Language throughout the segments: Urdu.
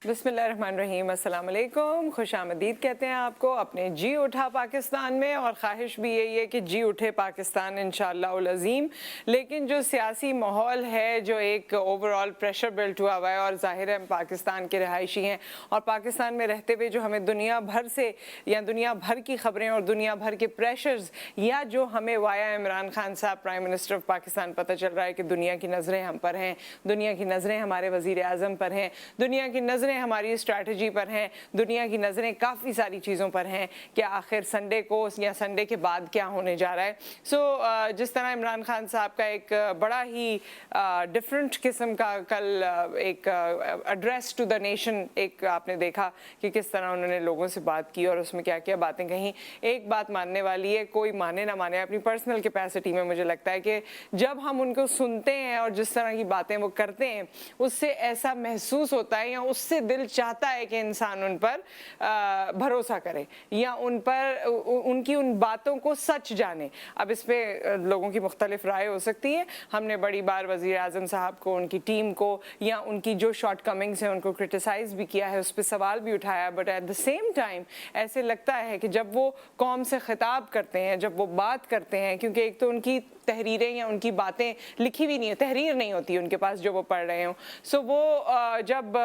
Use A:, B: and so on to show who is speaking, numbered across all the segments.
A: بسم اللہ الرحمن الرحیم، السلام علیکم، خوش آمدید کہتے ہیں آپ کو اپنے جی اٹھا پاکستان میں، اور خواہش بھی یہی ہے کہ جی اٹھے پاکستان انشاءاللہ العظیم۔ لیکن جو سیاسی ماحول ہے، جو ایک اوورآل پریشر بلٹ ہوا ہوا ہے، اور ظاہر ہے پاکستان کے رہائشی ہیں، اور پاکستان میں رہتے ہوئے جو ہمیں دنیا بھر سے یا دنیا بھر کی خبریں اور دنیا بھر کے پریشرز، یا جو ہمیں وایا عمران خان صاحب پرائم منسٹر آف پاکستان پتہ چل رہا ہے کہ دنیا کی نظریں ہم پر ہیں، دنیا کی نظریں ہمارے وزیر اعظم پر ہیں، دنیا کی نظریں ہماری اسٹریٹجی پر ہیں، دنیا کی نظریں کافی ساری چیزوں پر ہیں کہ آخر سنڈے کو یا سنڈے کے بعد کیا ہونے جا رہا ہے۔ جس طرح عمران خان صاحب کا ایک بڑا ہی ڈفرینٹ قسم کا کل ایک ایڈریس ٹو دا نیشن، ایک آپ نے دیکھا کہ کس طرح انہوں نے لوگوں سے بات کی اور اس میں کیا کیا باتیں کہیں۔ ایک بات ماننے والی ہے، کوئی مانے نہ مانے، اپنی پرسنل کیپیسٹی میں مجھے لگتا ہے کہ جب ہم ان کو سنتے ہیں اور جس طرح کی باتیں وہ کرتے ہیں، اس سے ایسا محسوس ہوتا ہے یا اس سے دل چاہتا ہے کہ انسان ان پر بھروسہ کرے یا ان پر ان کی ان باتوں کو سچ جانے۔ اب اس پہ لوگوں کی مختلف رائے ہو سکتی ہے۔ ہم نے بڑی بار وزیر اعظم صاحب کو، ان کی ٹیم کو، یا ان کی جو شارٹ کمنگز ہیں ان کو کرٹیسائز بھی کیا ہے، اس پہ سوال بھی اٹھایا، but at the same time ایسے لگتا ہے کہ جب وہ قوم سے خطاب کرتے ہیں، جب وہ بات کرتے ہیں، کیونکہ ایک تو ان کی تحریریں یا ان کی باتیں لکھی بھی نہیں ہے، تحریر نہیں ہوتی ان کے پاس جو وہ پڑھ رہے ہوں، سو وہ جب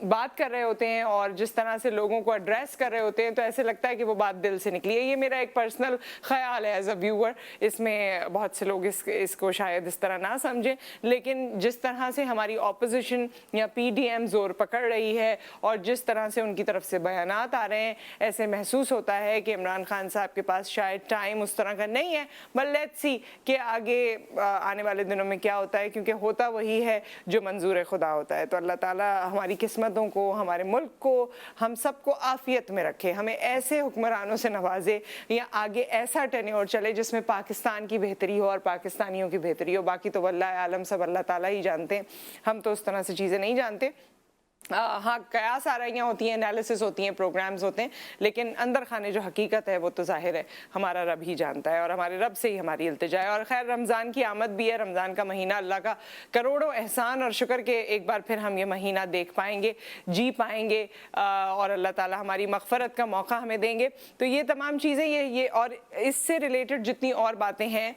A: بات کر رہے ہوتے ہیں اور جس طرح سے لوگوں کو ایڈریس کر رہے ہوتے ہیں تو ایسے لگتا ہے کہ وہ بات دل سے نکلی ہے۔ یہ میرا ایک پرسنل خیال ہے ایز اے ویور، اس میں بہت سے لوگ اس کو شاید اس طرح نہ سمجھیں، لیکن جس طرح سے ہماری اپوزیشن یا پی ڈی ایم زور پکڑ رہی ہے اور جس طرح سے ان کی طرف سے بیانات آ رہے ہیں، ایسے محسوس ہوتا ہے کہ عمران خان صاحب کے پاس شاید ٹائم اس طرح کا نہیں ہے، بٹ لیٹس سی کہ آگے آنے والے دنوں میں کیا ہوتا ہے، کیونکہ ہوتا وہی ہے جو منظور خدا ہوتا ہے۔ تو اللہ تعالیٰ ہماری قسمتوں کو، ہمارے ملک کو، ہم سب کو عافیت میں رکھے، ہمیں ایسے حکمرانوں سے نوازے یا آگے ایسا ٹینیور چلے جس میں پاکستان کی بہتری ہو اور پاکستانیوں کی بہتری ہو۔ باقی تو واللہ عالم سب اللہ تعالیٰ ہی جانتے ہیں، ہم تو اس طرح سے چیزیں نہیں جانتے۔ ہاں، قیاس آرائیاں ہوتی ہیں، انالیسس ہوتی ہیں، پروگرامز ہوتے ہیں، لیکن اندر خانے جو حقیقت ہے وہ تو ظاہر ہے ہمارا رب ہی جانتا ہے، اور ہمارے رب سے ہی ہماری التجا ہے۔ اور خیر رمضان کی آمد بھی ہے، رمضان کا مہینہ، اللہ کا کروڑوں احسان اور شکر کہ ایک بار پھر ہم یہ مہینہ دیکھ پائیں گے، جی پائیں گے، اور اللہ تعالیٰ ہماری مغفرت کا موقع ہمیں دیں گے۔ تو یہ تمام چیزیں یہ اور اس سے ریلیٹڈ جتنی اور باتیں ہیں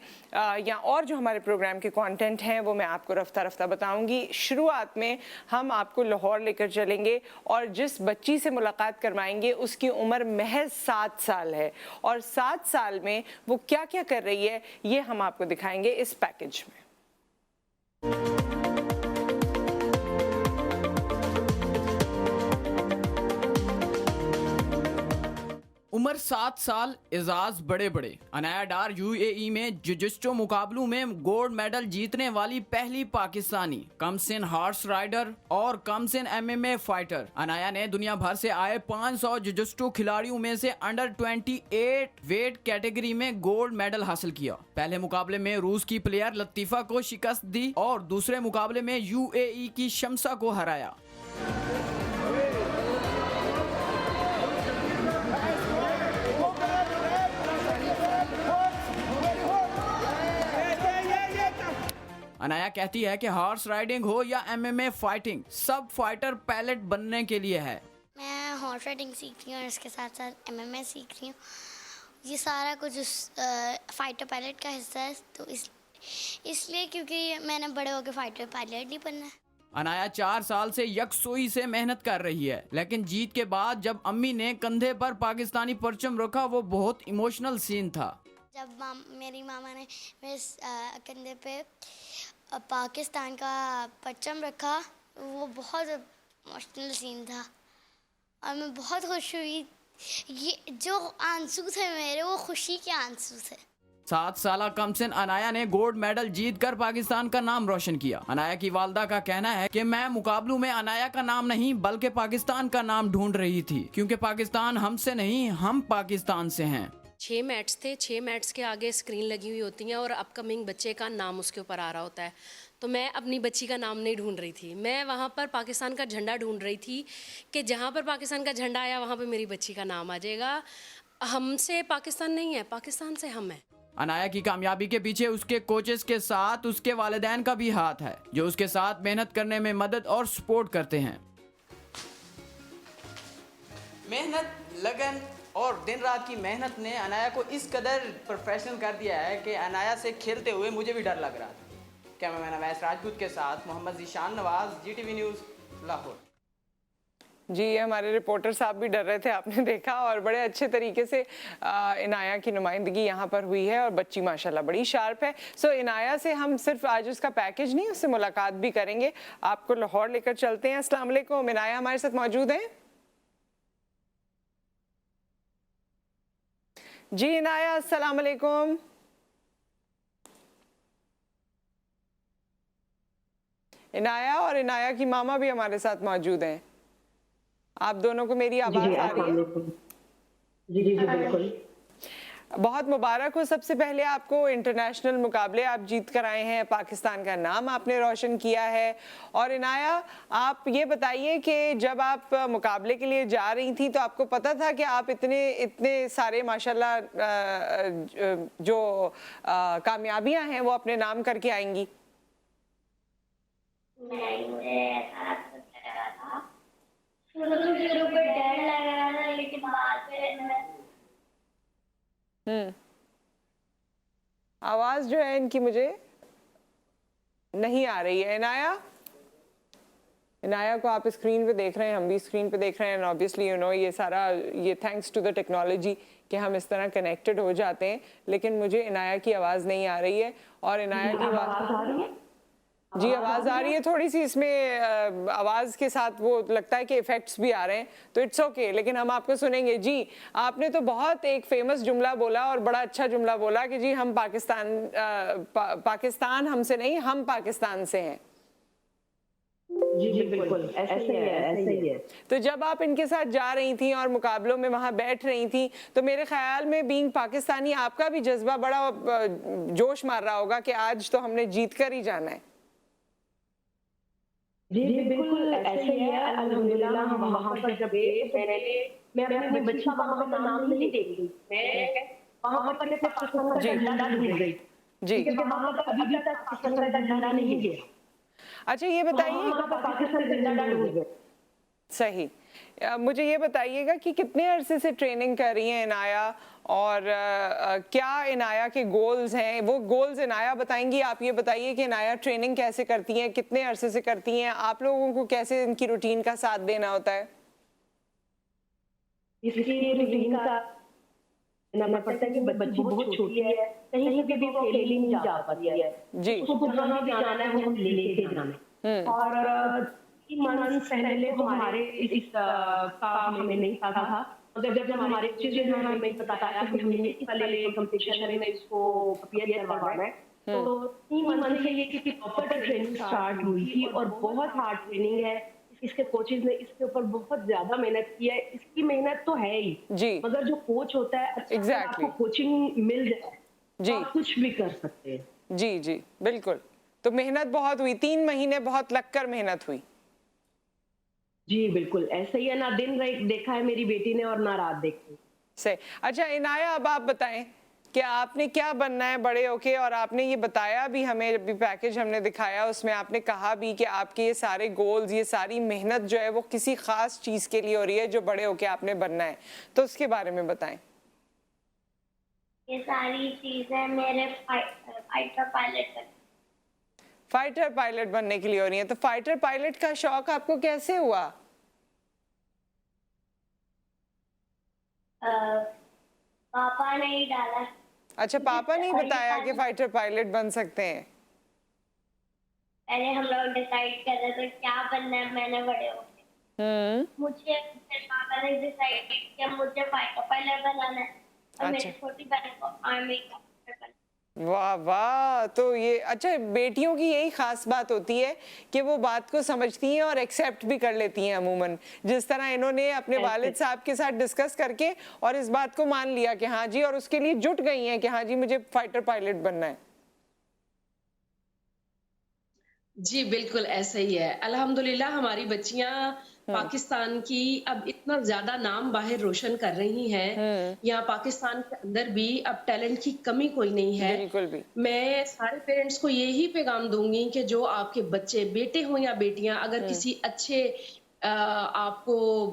A: یا اور جو ہمارے پروگرام کے کانٹینٹ ہیں وہ میں آپ کو رفتہ رفتہ بتاؤں گی۔ شروعات میں ہم آپ کو لاہور لے کر چلیں گے اور جس بچی سے ملاقات کروائیں گے اس کی عمر محض 7 سال ہے، اور 7 سال میں وہ کیا کیا کر رہی ہے یہ ہم آپ کو دکھائیں گے اس پیکج میں۔
B: عمر 7 سال، اعزاز بڑے بڑے۔ انایا ڈار یو اے ای میں جوجسٹو مقابلوں میں گولڈ میڈل جیتنے والی پہلی پاکستانی، کم سن ہارس رائڈر اور کم سن MMA فائٹر۔ انایا نے دنیا بھر سے آئے 500 جوجسٹو کھلاڑیوں میں سے انڈر 28 ویٹ کیٹیگری میں گولڈ میڈل حاصل کیا۔ پہلے مقابلے میں روس کی پلیئر لطیفہ کو شکست دی اور دوسرے مقابلے میں یو اے ای کی شمسہ کو ہرایا۔ انایا کہتی ہے کہ ہارس رائڈنگ ہو یا MMA فائٹنگ، سب فائٹر پائلٹ بننے کے لیے ہے۔
C: میں ہارس رائڈنگ سیکھ رہی ہوں اور اس کے ساتھ ساتھ MMA سیکھ رہی ہوں۔ یہ سارا کچھ فائٹر پائلٹ کا حصہ ہے، تو اس لیے کیونکہ میں نے بڑے ہو کے فائٹر پائلٹ ہی بننا ہے۔
B: انایا 4 سال سے یکسوئی سے محنت کر رہی ہے، لیکن جیت کے بعد جب امی نے کندھے پر پاکستانی پرچم رکھا وہ بہت ایموشنل سین تھا۔
C: جب میری ماما نے میرے کندھے پہ پاکستان کا پرچم رکھا وہ بہت ایموشنل سین تھا اور میں بہت خوش ہوئی۔ یہ جو آنسو تھے میرے وہ خوشی کے آنسو تھے۔
B: 7 سالہ کمسن انایا نے گولڈ میڈل جیت کر پاکستان کا نام روشن کیا۔ انایا کی والدہ کا کہنا ہے کہ میں مقابلوں میں انایا کا نام نہیں بلکہ پاکستان کا نام ڈھونڈ رہی تھی، کیونکہ پاکستان ہم سے نہیں، ہم پاکستان سے ہیں۔
D: 6 میٹس تھے، 6 میٹس کے آگے اسکرین لگی ہوئی ہوتی ہیں اور اپ کمنگ بچے کا نام اس کے اوپر آ رہا ہوتا ہے، تو میں اپنی بچی کا نام نہیں ڈھونڈ رہی تھی، میں وہاں پر پاکستان کا جھنڈا ڈھونڈ رہی تھی کہ جہاں پر پاکستان کا جھنڈا آیا وہاں پہ میری بچی کا نام آ جائے گا۔ ہم سے پاکستان نہیں ہے، پاکستان سے ہم ہیں۔
B: انایا کی کامیابی کے پیچھے اس کے کوچز کے ساتھ اس کے والدین کا بھی ہاتھ ہے، جو اس کے ساتھ محنت کرنے میں مدد اور سپورٹ کرتے ہیں۔ محنت، لگن اور دن رات کی محنت نے عنایا کو اس قدر پروفیشنل کر دیا ہے کہ عنایا سے کھیلتے ہوئے مجھے بھی ڈر لگ رہا تھا۔ کیمرہ مین اویس راجپوت کے ساتھ Muhammad Zeeshan Nawaz, G T V news, Lahore.
A: جی یہ ہمارے رپورٹر صاحب بھی ڈر رہے تھے، آپ نے دیکھا، اور بڑے اچھے طریقے سے عنایا کی نمائندگی یہاں پر ہوئی ہے اور بچی ماشاءاللہ بڑی شارپ ہے۔ سو عنایا سے ہم صرف آج اس کا پیکج نہیں، اس سے ملاقات بھی کریں گے، آپ کو لاہور لے کر چلتے ہیں۔ السلام علیکم، عنایا ہمارے ساتھ موجود ہیں؟ جی عنایا السلام علیکم۔ عنایا اور عنایا کی ماما بھی ہمارے ساتھ موجود ہیں، آپ دونوں کو میری آواز آ رہی ہے؟
E: جی جی بالکل۔
A: بہت مبارک ہو سب سے پہلے آپ کو، انٹرنیشنل مقابلے آپ جیت کر آئے ہیں، پاکستان کا نام آپ نے روشن کیا ہے۔ اور عنایا آپ یہ بتائیے کہ جب آپ مقابلے کے لیے جا رہی تھیں تو آپ کو پتہ تھا کہ آپ اتنے سارے ماشاءاللہ جو کامیابیاں ہیں وہ اپنے نام کر کے آئیں گی؟
C: نہیں، مجھے ایسا لگ رہا تھا، شروع میں ڈر لگ رہا تھا، لیکن بعد میں
A: آواز جو ہے ان کی مجھے نہیں آ رہی ہے۔ عنایا کو آپ اسکرین پہ دیکھ رہے ہیں، ہم بھی اسکرین پہ دیکھ رہے ہیں، obviously یہ سارا یہ تھینکس ٹو دا ٹیکنالوجی کہ ہم اس طرح کنیکٹڈ ہو جاتے ہیں، لیکن مجھے عنایا کی آواز نہیں آ رہی ہے۔ اور عنایا کی
E: آواز آ رہی ہے؟
A: جی آواز آ رہی ہے، تھوڑی سی اس میں آواز کے ساتھ وہ لگتا ہے کہ ایفیکٹس بھی آ رہے ہیں، تو اٹس اوکے، لیکن ہم آپ کو سنیں گے۔ جی آپ نے تو بہت ایک فیمس جملہ بولا اور بڑا اچھا جملہ بولا کہ جی ہم پاکستان ہم سے نہیں، ہم پاکستان سے ہیں۔
E: جی جی بالکل ایسا ہی ہے۔
A: تو جب آپ ان کے ساتھ جا رہی تھیں اور مقابلوں میں وہاں بیٹھ رہی تھیں تو میرے خیال میں بینگ پاکستانی آپ کا بھی جذبہ بڑا جوش مار رہا ہوگا کہ آج تو ہم نے جیت کر ہی جانا ہے۔
E: جی بالکل ایسا ہی ہے، الحمدللہ ہم وہاں پر جب گئے میں اپنی بچی کا وہاں پہ نام نہیں دیکھی، میں وہاں پر پاکستان کا جھنڈا ڈھونڈ گئی
A: جی
E: کیونکہ وہاں پر ابھی تک پاکستان کا جھنڈا نہیں گیا۔
A: اچھا یہ بتائیے،
E: وہاں پر پاکستان کا جھنڈا ڈھونڈ گیا۔
A: صحیح، مجھے یہ بتائیے گا کہ کتنے عرصے سے ٹریننگ کر رہی ہیں عنایا، اور کیا عنایا کے گولز ہیں؟ وہ گولز عنایا بتائیں گی، آپ یہ بتائیے کہ عنایا ٹریننگ کیسے کرتی ہیں، کتنے عرصے سے کرتی ہیں، آپ لوگوں کو کیسے ان کی روٹین کا ساتھ دینا ہوتا ہے؟
E: اس کی روٹین کا دینا پڑتا ہے کہ بچی بہت چھوٹی ہے، کہیں سے بھی وہ اکیلی نہیں جا پاتی ہے،
A: جی
E: اس کو جہاں بھی جانا ہے وہ لے کے جانا ہے۔ اور 3 منتھ پہلے تو ہمارے اس کا ہمیں نہیں پتا تھا، مگر جب ہمارے چیزیں ہمیں بتایا کہ ہم نے اس والے کمپٹیشن میں اس کو اپیئر کروانا ہے، تو 3 منتھ سے یہ کی پراپر ٹریننگ سٹارٹ ہوئی تھی اور بہت ہارڈ ٹریننگ ہے۔ اس کے کوچز نے اس کے اوپر بہت زیادہ محنت کی ہے، اس کی محنت تو ہے ہی،
A: جی
E: مگر جو کوچ ہوتا ہے اچھا آپ کو کوچنگ مل جائے
A: جی
E: آپ کچھ بھی کر سکتے ہیں۔
A: جی جی بالکل، تو محنت بہت ہوئی، 3 مہینے بہت لگ کر محنت ہوئی۔
E: جی بالکل ایسا ہی ہے، نہ دن دیکھا ہے میری بیٹی نے اور نہ رات دیکھی۔
A: صحیح۔ اچھا عنایا اب آپ بتائیں کہ آپ نے کیا بننا ہے بڑے ہو کے، اور آپ نے یہ بتایا بھی ہمیں، ابھی پیکج ہم نے دکھایا اس میں آپ نے کہا بھی کہ آپ کے یہ سارے گولز، یہ ساری محنت جو ہے وہ کسی خاص چیز کے لیے ہو رہی ہے جو بڑے ہو کے آپ نے بننا ہے، تو اس کے بارے میں بتائیں۔
C: یہ ساری چیزیں میرے
A: فائٹر پائلٹ بننے کے لیے ہو رہی ہیں، تو فائٹر پائلٹ کا شوق آپ کو کیسے ہوا؟
C: پاپا نے ہی ڈالا۔
A: اچھا پاپا نے بتایا کہ فائٹر پائلٹ بن سکتے ہیں؟
C: پہلے ہم لوگ ڈیسائیڈ کر رہے تھے کیا بننا ہے، میں نے بڑے ہو کے مجھے پاپا نے ڈیسائیڈ کیا مجھے فائٹر پائلٹ بنانا ہے اور میری چھوٹی بہن کو آرمی کا۔
A: واہ واہ، تو یہ اچھا بیٹیوں کی یہی خاص بات ہوتی ہے کہ وہ بات کو سمجھتی ہیں اور ایکسیپٹ بھی کر لیتی ہیں عموماً، جس طرح انہوں نے اپنے والد صاحب کے ساتھ ڈسکس کر کے اور اس بات کو مان لیا کہ ہاں جی، اور اس کے لیے جٹ گئی ہیں کہ ہاں جی مجھے فائٹر پائلٹ بننا ہے۔
D: جی بالکل ایسا ہی ہے، الحمدللہ ہماری بچیاں پاکستان کی اب اتنا زیادہ نام باہر روشن کر رہی ہیں، یہاں پاکستان کے اندر بھی اب ٹیلنٹ کی کمی کوئی نہیں ہے۔
A: بالکل بھی
D: میں سارے پیرنٹس کو یہی پیغام دوں گی کہ جو آپ کے بچے بیٹے ہوں یا بیٹیاں اگر کسی اچھے
E: آپ کو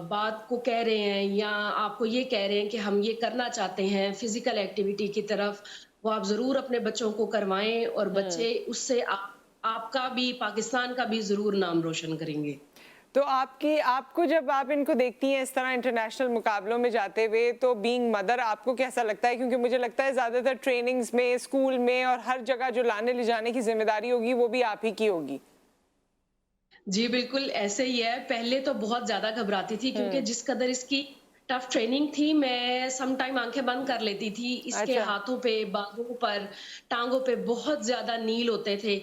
E: بات کو کہہ رہے ہیں یا آپ کو یہ کہہ رہے ہیں کہ ہم یہ کرنا چاہتے ہیں فزیکل ایکٹیویٹی کی طرف، وہ آپ ضرور اپنے بچوں کو کروائیں اور بچے اس سے آپ کا بھی پاکستان کا بھی ضرور نام روشن کریں گے.
A: تو آپ کو جب آپ ان کو دیکھتی ہیں اس طرح انٹرنیشنل مقابلوں میں جاتے ہوئے تو بینگ مدر آپ کو کیسا لگتا ہے؟ کیونکہ مجھے لگتا ہے زیادہ تر ٹریننگز میں، اسکول میں اور ہر جگہ جو لانے لے جانے کی ذمہ داری ہوگی وہ بھی آپ ہی کی ہوگی.
E: جی بالکل ایسے ہی ہے. پہلے تو بہت زیادہ گھبراتی تھی کیونکہ جس قدر اس کی ٹف ٹریننگ تھی، میں سم ٹائم آنکھیں بند کر لیتی تھی. اس کے ہاتھوں پہ، بازوں پر، ٹانگوں پہ بہت زیادہ نیل ہوتے تھے.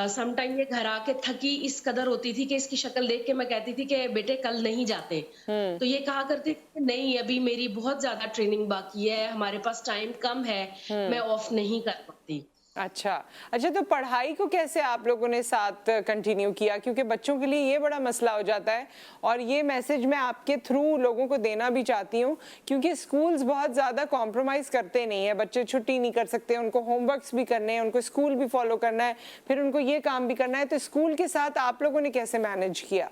E: سم ٹائم یہ گھر آ کے تھکی اس قدر ہوتی تھی کہ اس کی شکل دیکھ کے میں کہتی تھی کہ بیٹے کل نہیں جاتے. تو یہ کہا کرتے کہ نہیں ابھی میری بہت زیادہ ٹریننگ باقی ہے، ہمارے پاس ٹائم کم ہے، میں آف نہیں کر پاتی.
A: اچھا تو پڑھائی کو کیسے آپ لوگوں نے ساتھ کنٹینیو کیا؟ کیونکہ بچوں کے لیے یہ بڑا مسئلہ ہو جاتا ہے، اور یہ میسج میں آپ کے تھرو لوگوں کو دینا بھی چاہتی ہوں، کیونکہ اسکولز بہت زیادہ کمپرومائز کرتے نہیں ہیں. بچے چھٹی نہیں کر سکتے، ان کو ہوم ورکس بھی کرنے ہیں، ان کو اسکول بھی فالو کرنا ہے، پھر ان کو یہ کام بھی کرنا ہے. تو اسکول کے ساتھ آپ لوگوں نے کیسے مینج کیا؟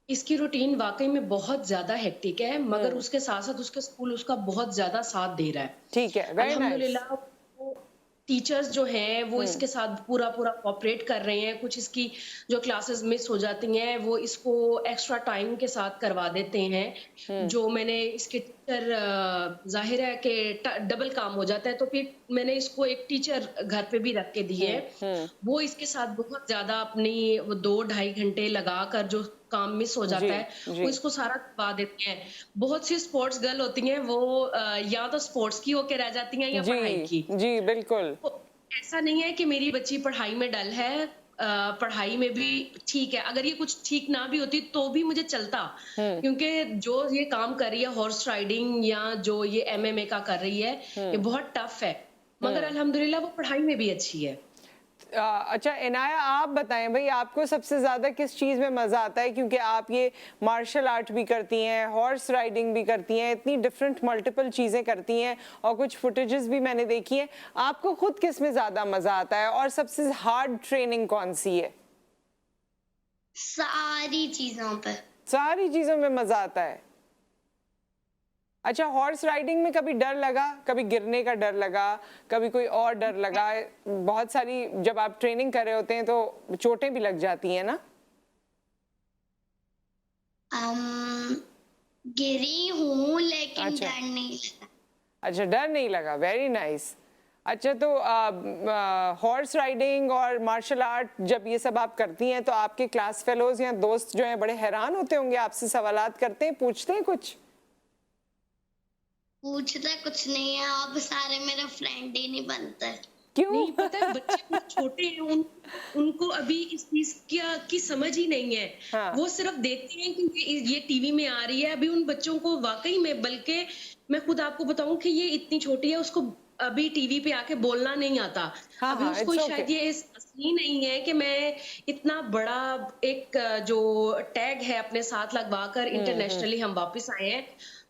E: اس کی روٹین واقعی میں بہت زیادہ ہیکٹک ہے، مگر اس کے ساتھ ساتھ اس کے اسکول اس کا بہت زیادہ ساتھ دے رہا ہے.
A: ٹھیک ہے، ویری نائس.
E: الحمدللہ ٹیچرز جو ہیں وہ اس کے ساتھ پورا کوآپریٹ کر رہے ہیں. کچھ اس کی جو کلاسز مس ہو جاتی ہیں وہ اس کو ایکسٹرا ٹائم کے ساتھ کروا دیتے ہیں. جو میں نے اس کے ٹیچر، ظاہر ہے کہ ڈبل کام ہو جاتا ہے، تو پھر میں نے اس کو ایک ٹیچر گھر پہ بھی رکھ کے دی ہے. وہ اس کے ساتھ بہت زیادہ اپنی 2-2.5 گھنٹے لگا کر جو کام مس ہو جاتا ہے وہ اس کو سارا کروا دیتے ہیں. بہت سی اسپورٹس گرل ہوتی ہیں وہ یا تو اسپورٹس کی ہو کے رہ جاتی ہیں یا پڑھائی کی.
A: جی بالکل.
E: ایسا نہیں ہے کہ میری بچی پڑھائی میں ڈل ہے، پڑھائی میں بھی ٹھیک ہے. اگر یہ کچھ ٹھیک نہ بھی ہوتی تو بھی مجھے چلتا، کیونکہ جو یہ کام کر رہی ہے ہارس رائڈنگ یا جو یہ MMA کا کر رہی ہے یہ بہت ٹف ہے، مگر الحمدللہ وہ پڑھائی میں بھی اچھی ہے.
A: اچھا عنایہ آپ بتائیں بھائی، آپ کو سب سے زیادہ کس چیز میں مزہ آتا ہے؟ کیونکہ آپ یہ مارشل آرٹ بھی کرتی ہیں، ہارس رائڈنگ بھی کرتی ہیں، اتنی ڈفرینٹ ملٹیپل چیزیں کرتی ہیں، اور کچھ فوٹیجز بھی میں نے دیکھی ہیں. آپ کو خود کس میں زیادہ مزہ آتا ہے، اور سب سے ہارڈ ٹریننگ کون سی ہے؟
C: ساری چیزوں پہ. ساری
A: چیزوں میں مزہ آتا ہے. اچھا ہارس رائڈنگ میں کبھی ڈر لگا؟ کبھی گرنے کا ڈر لگا؟ کبھی کوئی اور ڈر لگا؟ بہت ساری جب آپ ٹریننگ کر رہے ہوتے ہیں تو چوٹیں بھی لگ جاتی ہیں نا؟
C: گری ہوں لیکن ڈر نہیں لگا.
A: اچھا ڈر نہیں لگا، ویری نائس. اچھا تو ہارس رائڈنگ اور مارشل آرٹ جب یہ سب آپ کرتی ہیں تو آپ کے کلاس فیلوز یا دوست جو ہیں بڑے حیران ہوتے ہوں گے، آپ سے سوالات کرتے ہیں، پوچھتے ہیں کچھ؟
C: پوچھتا کچھ نہیں ہے، آپ سارے میرے فرینڈ ہی نہیں بنتے.
A: کیوں؟
E: نہیں پتہ ہے بچے چھوٹے ہیں، ان کو ابھی اس چیز کی سمجھ ہی نہیں ہے. وہ صرف دیکھتے ہیں کہ یہ ٹی وی میں آ رہی ہے. ابھی ان بچوں کو واقعی میں، بلکہ میں خود آپ کو بتاؤں کہ یہ اتنی چھوٹی ہے، اس کو ابھی ٹی وی پہ آ کے بولنا نہیں آتا. ابھی اس کو شاید یہ ہی نہیں ہے کہ میں اتنا بڑا ایک جو ٹیگ ہے اپنے ساتھ لگوا کر انٹرنیشنلی ہم واپس آئے ہیں،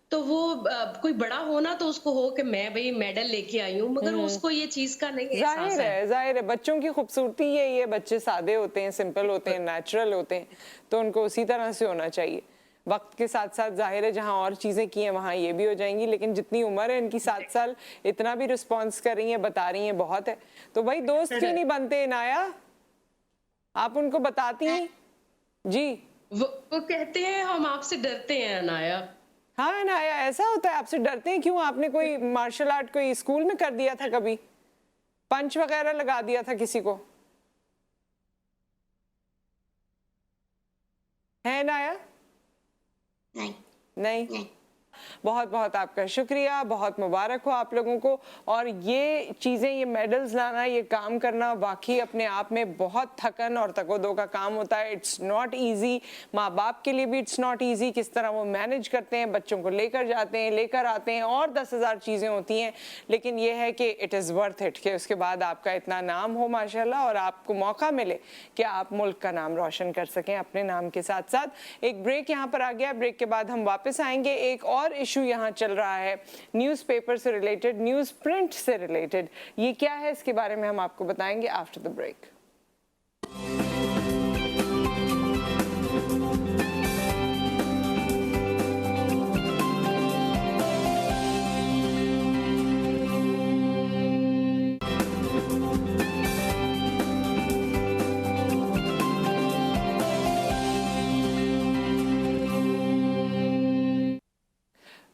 E: تو وہ کوئی بڑا ہونا تو اس کو ہو کہ میں بھئی میڈل لے کے آئی ہوں، مگر اس کو یہ چیز کا نہیں احساس ہے.
A: ظاہر ہے بچوں کی خوبصورتی یہی ہے، بچے سادے ہوتے ہیں، سمپل ہوتے ہیں، نیچرل ہوتے ہیں، تو ان کو اسی طرح سے ہونا چاہیے. وقت کے ساتھ ساتھ ظاہر ہے جہاں اور چیزیں کی ہیں وہاں یہ بھی ہو جائیں گی، لیکن جتنی عمر ہے ان کی 7 سال اتنا بھی رسپانس کر رہی ہیں، بتا رہی ہیں، بہت ہے. تو بھائی دوست کیوں نہیں بنتے عنایہ؟ آپ ان کو بتاتی ہیں؟ جی
E: وہ کہتے ہیں ہم آپ سے ڈرتے ہیں عنایہ.
A: ہاں عنایہ ایسا ہوتا ہے، آپ سے ڈرتے ہیں کیوں؟ آپ نے کوئی مارشل آرٹ کوئی اسکول میں کر دیا تھا، کبھی پنچ وغیرہ لگا دیا تھا کسی کو؟ ہے عنایہ؟ نہیں. بہت بہت آپ کا شکریہ، بہت مبارک ہو آپ لوگوں کو. اور یہ چیزیں، یہ میڈلز لانا، یہ کام کرنا واقعی اپنے آپ میں بہت تھکن اور تک و دو کا کام ہوتا ہے. It's not easy. ماں باپ کے لیے بھی اٹس ناٹ ایزی، کس طرح وہ مینج کرتے ہیں، بچوں کو لے کر جاتے ہیں، لے کر آتے ہیں، اور 10,000 چیزیں ہوتی ہیں. لیکن یہ ہے کہ اٹ از ورتھ اٹ کہ اس کے بعد آپ کا اتنا نام ہو ماشاءاللہ، اور آپ کو موقع ملے کہ آپ ملک کا نام روشن کر سکیں اپنے نام کے ساتھ ساتھ. ایک بریک یہاں پر آ گیا، بریک کے بعد ہم واپس آئیں گے. ایک اور ایشو یہاں چل رہا ہے نیوز پیپر سے ریلیٹڈ، نیوز پرنٹ سے ریلیٹڈ. یہ کیا ہے اس کے بارے میں ہم آپ کو بتائیں گے آفٹر دا بریک.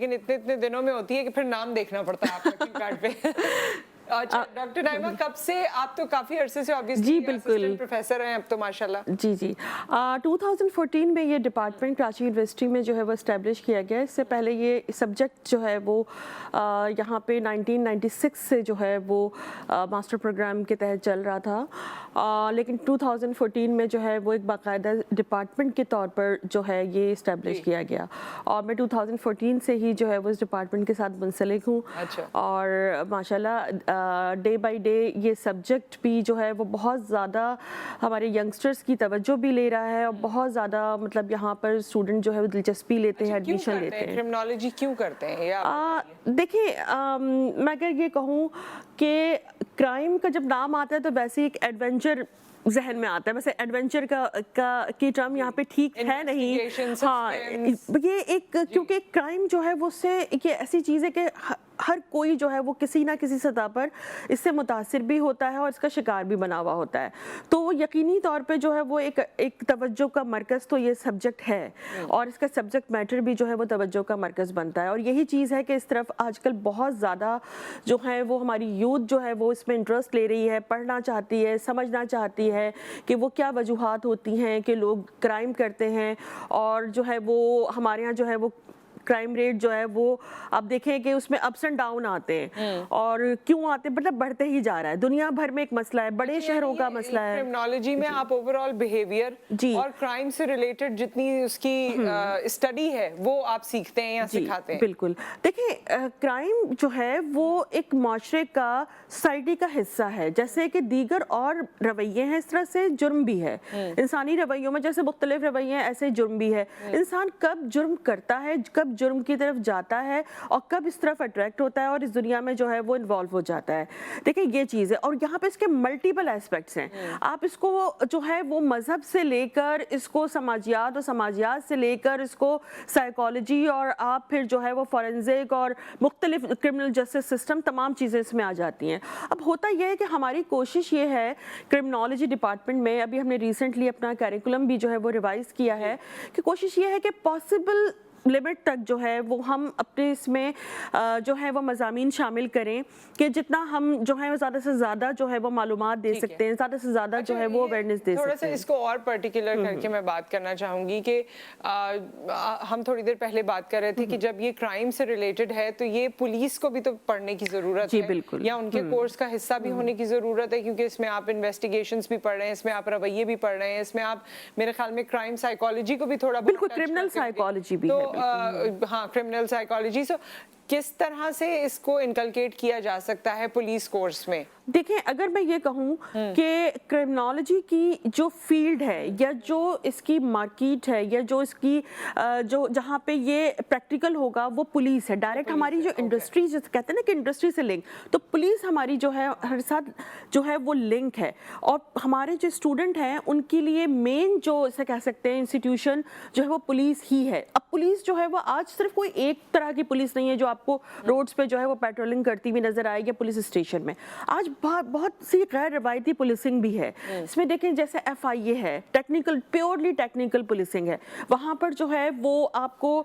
A: لیکن اتنے دنوں میں ہوتی ہے کہ پھر نام دیکھنا پڑتا ہے آپ کا کارڈ پہ. اچھا ڈاکٹر نائمہ, کب سے آپ تو کافی عرصے سے
F: جی بالکل
A: پروفیسر ہیں اب تو ماشاءاللہ.
F: جی 2014 میں یہ ڈپارٹمنٹ کراچی یونیورسٹی میں جو ہے وہ اسٹیبلش کیا گیا. اس سے پہلے یہ سبجیکٹ جو ہے وہ یہاں پہ 1996 سے جو ہے وہ ماسٹر پروگرام کے تحت چل رہا تھا, لیکن 2014 میں جو ہے وہ ایک باقاعدہ ڈپارٹمنٹ کے طور پر جو ہے یہ اسٹیبلش کیا گیا, اور میں 2014 سے ہی جو ہے وہ اس ڈپارٹمنٹ کے ساتھ منسلک ہوں. اور ماشاءاللہ ڈے بائی ڈے یہ سبجیکٹ بھی جو ہے وہ بہت زیادہ ہمارے ینگسٹرز کی توجہ بھی لے رہا ہے, اور بہت زیادہ مطلب یہاں پر اسٹوڈنٹ جو ہے وہ دلچسپی لیتے ہیں, ایڈمیشن لیتے ہیں.
A: کرمنالوجی کیوں کرتے ہیں؟
F: دیکھیں میں اگر یہ کہوں کہ کرائم کا جب نام آتا ہے تو ویسے ایک ایڈونچر ذہن میں آتا ہے, ویسے ایڈونچر کا کی ٹرم یہاں پہ ٹھیک ہے نہیں. ہاں یہ ایک کیونکہ کرائم جو ہے وہ اس سے یہ ایسی چیز ہے کہ ہر کوئی جو ہے وہ کسی نہ کسی سطح پر اس سے متاثر بھی ہوتا ہے اور اس کا شکار بھی بنا ہوا ہوتا ہے. تو یقینی طور پہ جو ہے وہ ایک توجہ کا مرکز تو یہ سبجیکٹ ہے, اور اس کا سبجیکٹ میٹر بھی جو ہے وہ توجہ کا مرکز بنتا ہے. اور یہی چیز ہے کہ اس طرف آج کل بہت زیادہ جو ہے وہ ہماری یوتھ جو ہے وہ اس میں انٹرسٹ لے رہی ہے, پڑھنا چاہتی ہے, سمجھنا چاہتی ہے کہ وہ کیا وجوہات ہوتی ہیں کہ لوگ کرائم کرتے ہیں, اور جو ہے وہ ہمارے ہاں جو ہے وہ کرائم ریٹ جو ہے وہ آپ دیکھیں کہ اس میں اپس اینڈ ڈاؤن آتے ہیں, اور کیوں آتے ہیں مطلب بڑھتے ہی جا رہا ہے. دنیا بھر میں ایک مسئلہ ہے, بڑے شہروں کا مسئلہ ہے.
A: کرمنالوجی میں آپ اوور آل بیہیویئر اور کرائم سے ریلیٹڈ جتنی اس کی اسٹڈی ہے وہ آپ سیکھتے ہیں یا سکھاتے ہیں؟
F: بالکل. دیکھیں کرائم جو ہے وہ ایک معاشرے کا, سوسائٹی کا حصہ ہے, جیسے کہ دیگر اور رویے ہیں اس طرح سے جرم بھی ہے. انسانی رویوں میں جیسے مختلف رویے ہیں ایسے جرم بھی ہے. انسان کب جرم کرتا ہے, کب جرم کی طرف جاتا ہے, اور کب اس طرف اٹریکٹ ہوتا ہے اور اس دنیا میں جو ہے وہ انوالو ہو جاتا ہے. دیکھیں یہ چیز ہے, اور یہاں پہ اس کے ملٹیپل ایسپیکٹس ہیں. آپ اس کو جو ہے وہ مذہب سے لے کر اس کو سماجیات اور سماجیات سے لے کر اس کو سائیکالوجی, اور آپ پھر جو ہے وہ فورنزک اور مختلف کرمنل جسٹس سسٹم, تمام چیزیں اس میں آ جاتی ہیں. اب ہوتا یہ ہے کہ ہماری کوشش یہ ہے کرمنالوجی ڈپارٹمنٹ میں, ابھی ہم نے ریسنٹلی اپنا کیریکولم بھی جو ہے وہ ریوائز کیا ہے, کہ کوشش یہ ہے کہ پاسبل لمٹ تک جو ہے وہ ہم اپنے اس میں جو ہے وہ مضامین شامل کریں کہ جتنا ہم جو ہے زیادہ سے زیادہ جو ہے وہ معلومات دے سکتے ہیں, زیادہ سے زیادہ جو ہے وہ اویئرنیس دے سکتے ہیں.
A: تھوڑا سا اس کو اور پرٹیکولر کر کے میں بات کرنا چاہوں گی کہ ہم تھوڑی دیر پہلے بات کر رہے تھے کہ جب یہ کرائم سے ریلیٹڈ ہے تو یہ پولیس کو بھی تو پڑھنے کی ضرورت ہے, یا ان کے کورس کا حصہ بھی ہونے کی ضرورت ہے, کیونکہ اس میں آپ انویسٹیگیشنز بھی پڑھ رہے ہیں, اس میں آپ رویے بھی پڑھ رہے ہیں, اس میں آپ میرے خیال میں کرائم سائیکالوجی کو بھی تھوڑا
F: بالکل, کرمنل سائیکالوجی بھی ہے.
A: ہاں کرمنل سائیکالوجی. سو کس طرح سے اس کو انکلکیٹ کیا جا سکتا ہے پولیس کورس میں؟
F: دیکھیں اگر میں یہ کہوں کہ کرمنالوجی کی جو فیلڈ ہے, یا جو اس کی مارکیٹ ہے, یا جو اس کی جو جہاں پہ یہ پریکٹیکل ہوگا وہ پولیس ہے. ڈائریکٹ ہماری جو انڈسٹری کہتے ہیں نا کہ انڈسٹری سے لنک, تو پولیس ہماری جو ہے ہر ساتھ جو ہے وہ لنک ہے. اور ہمارے جو اسٹوڈنٹ ہیں ان کے لیے مین جو اسے کہہ سکتے ہیں انسٹیٹیوشن جو ہے وہ پولیس ہی ہے. اب پولیس جو ہے وہ آج صرف کوئی ایک طرح کی پولیس نہیں ہے جو آپ کو روڈز پہ جو ہے وہ پیٹرولنگ کرتی ہوئی نظر آئے گی پولیس اسٹیشن میں. آج بہت سی غیر روایتی پولیسنگ بھی ہے. اس میں دیکھیں جیسے FIA ہے, ٹیکنیکل, پیورلی ٹیکنیکل پولیسنگ ہے. وہاں پر جو ہے وہ آپ کو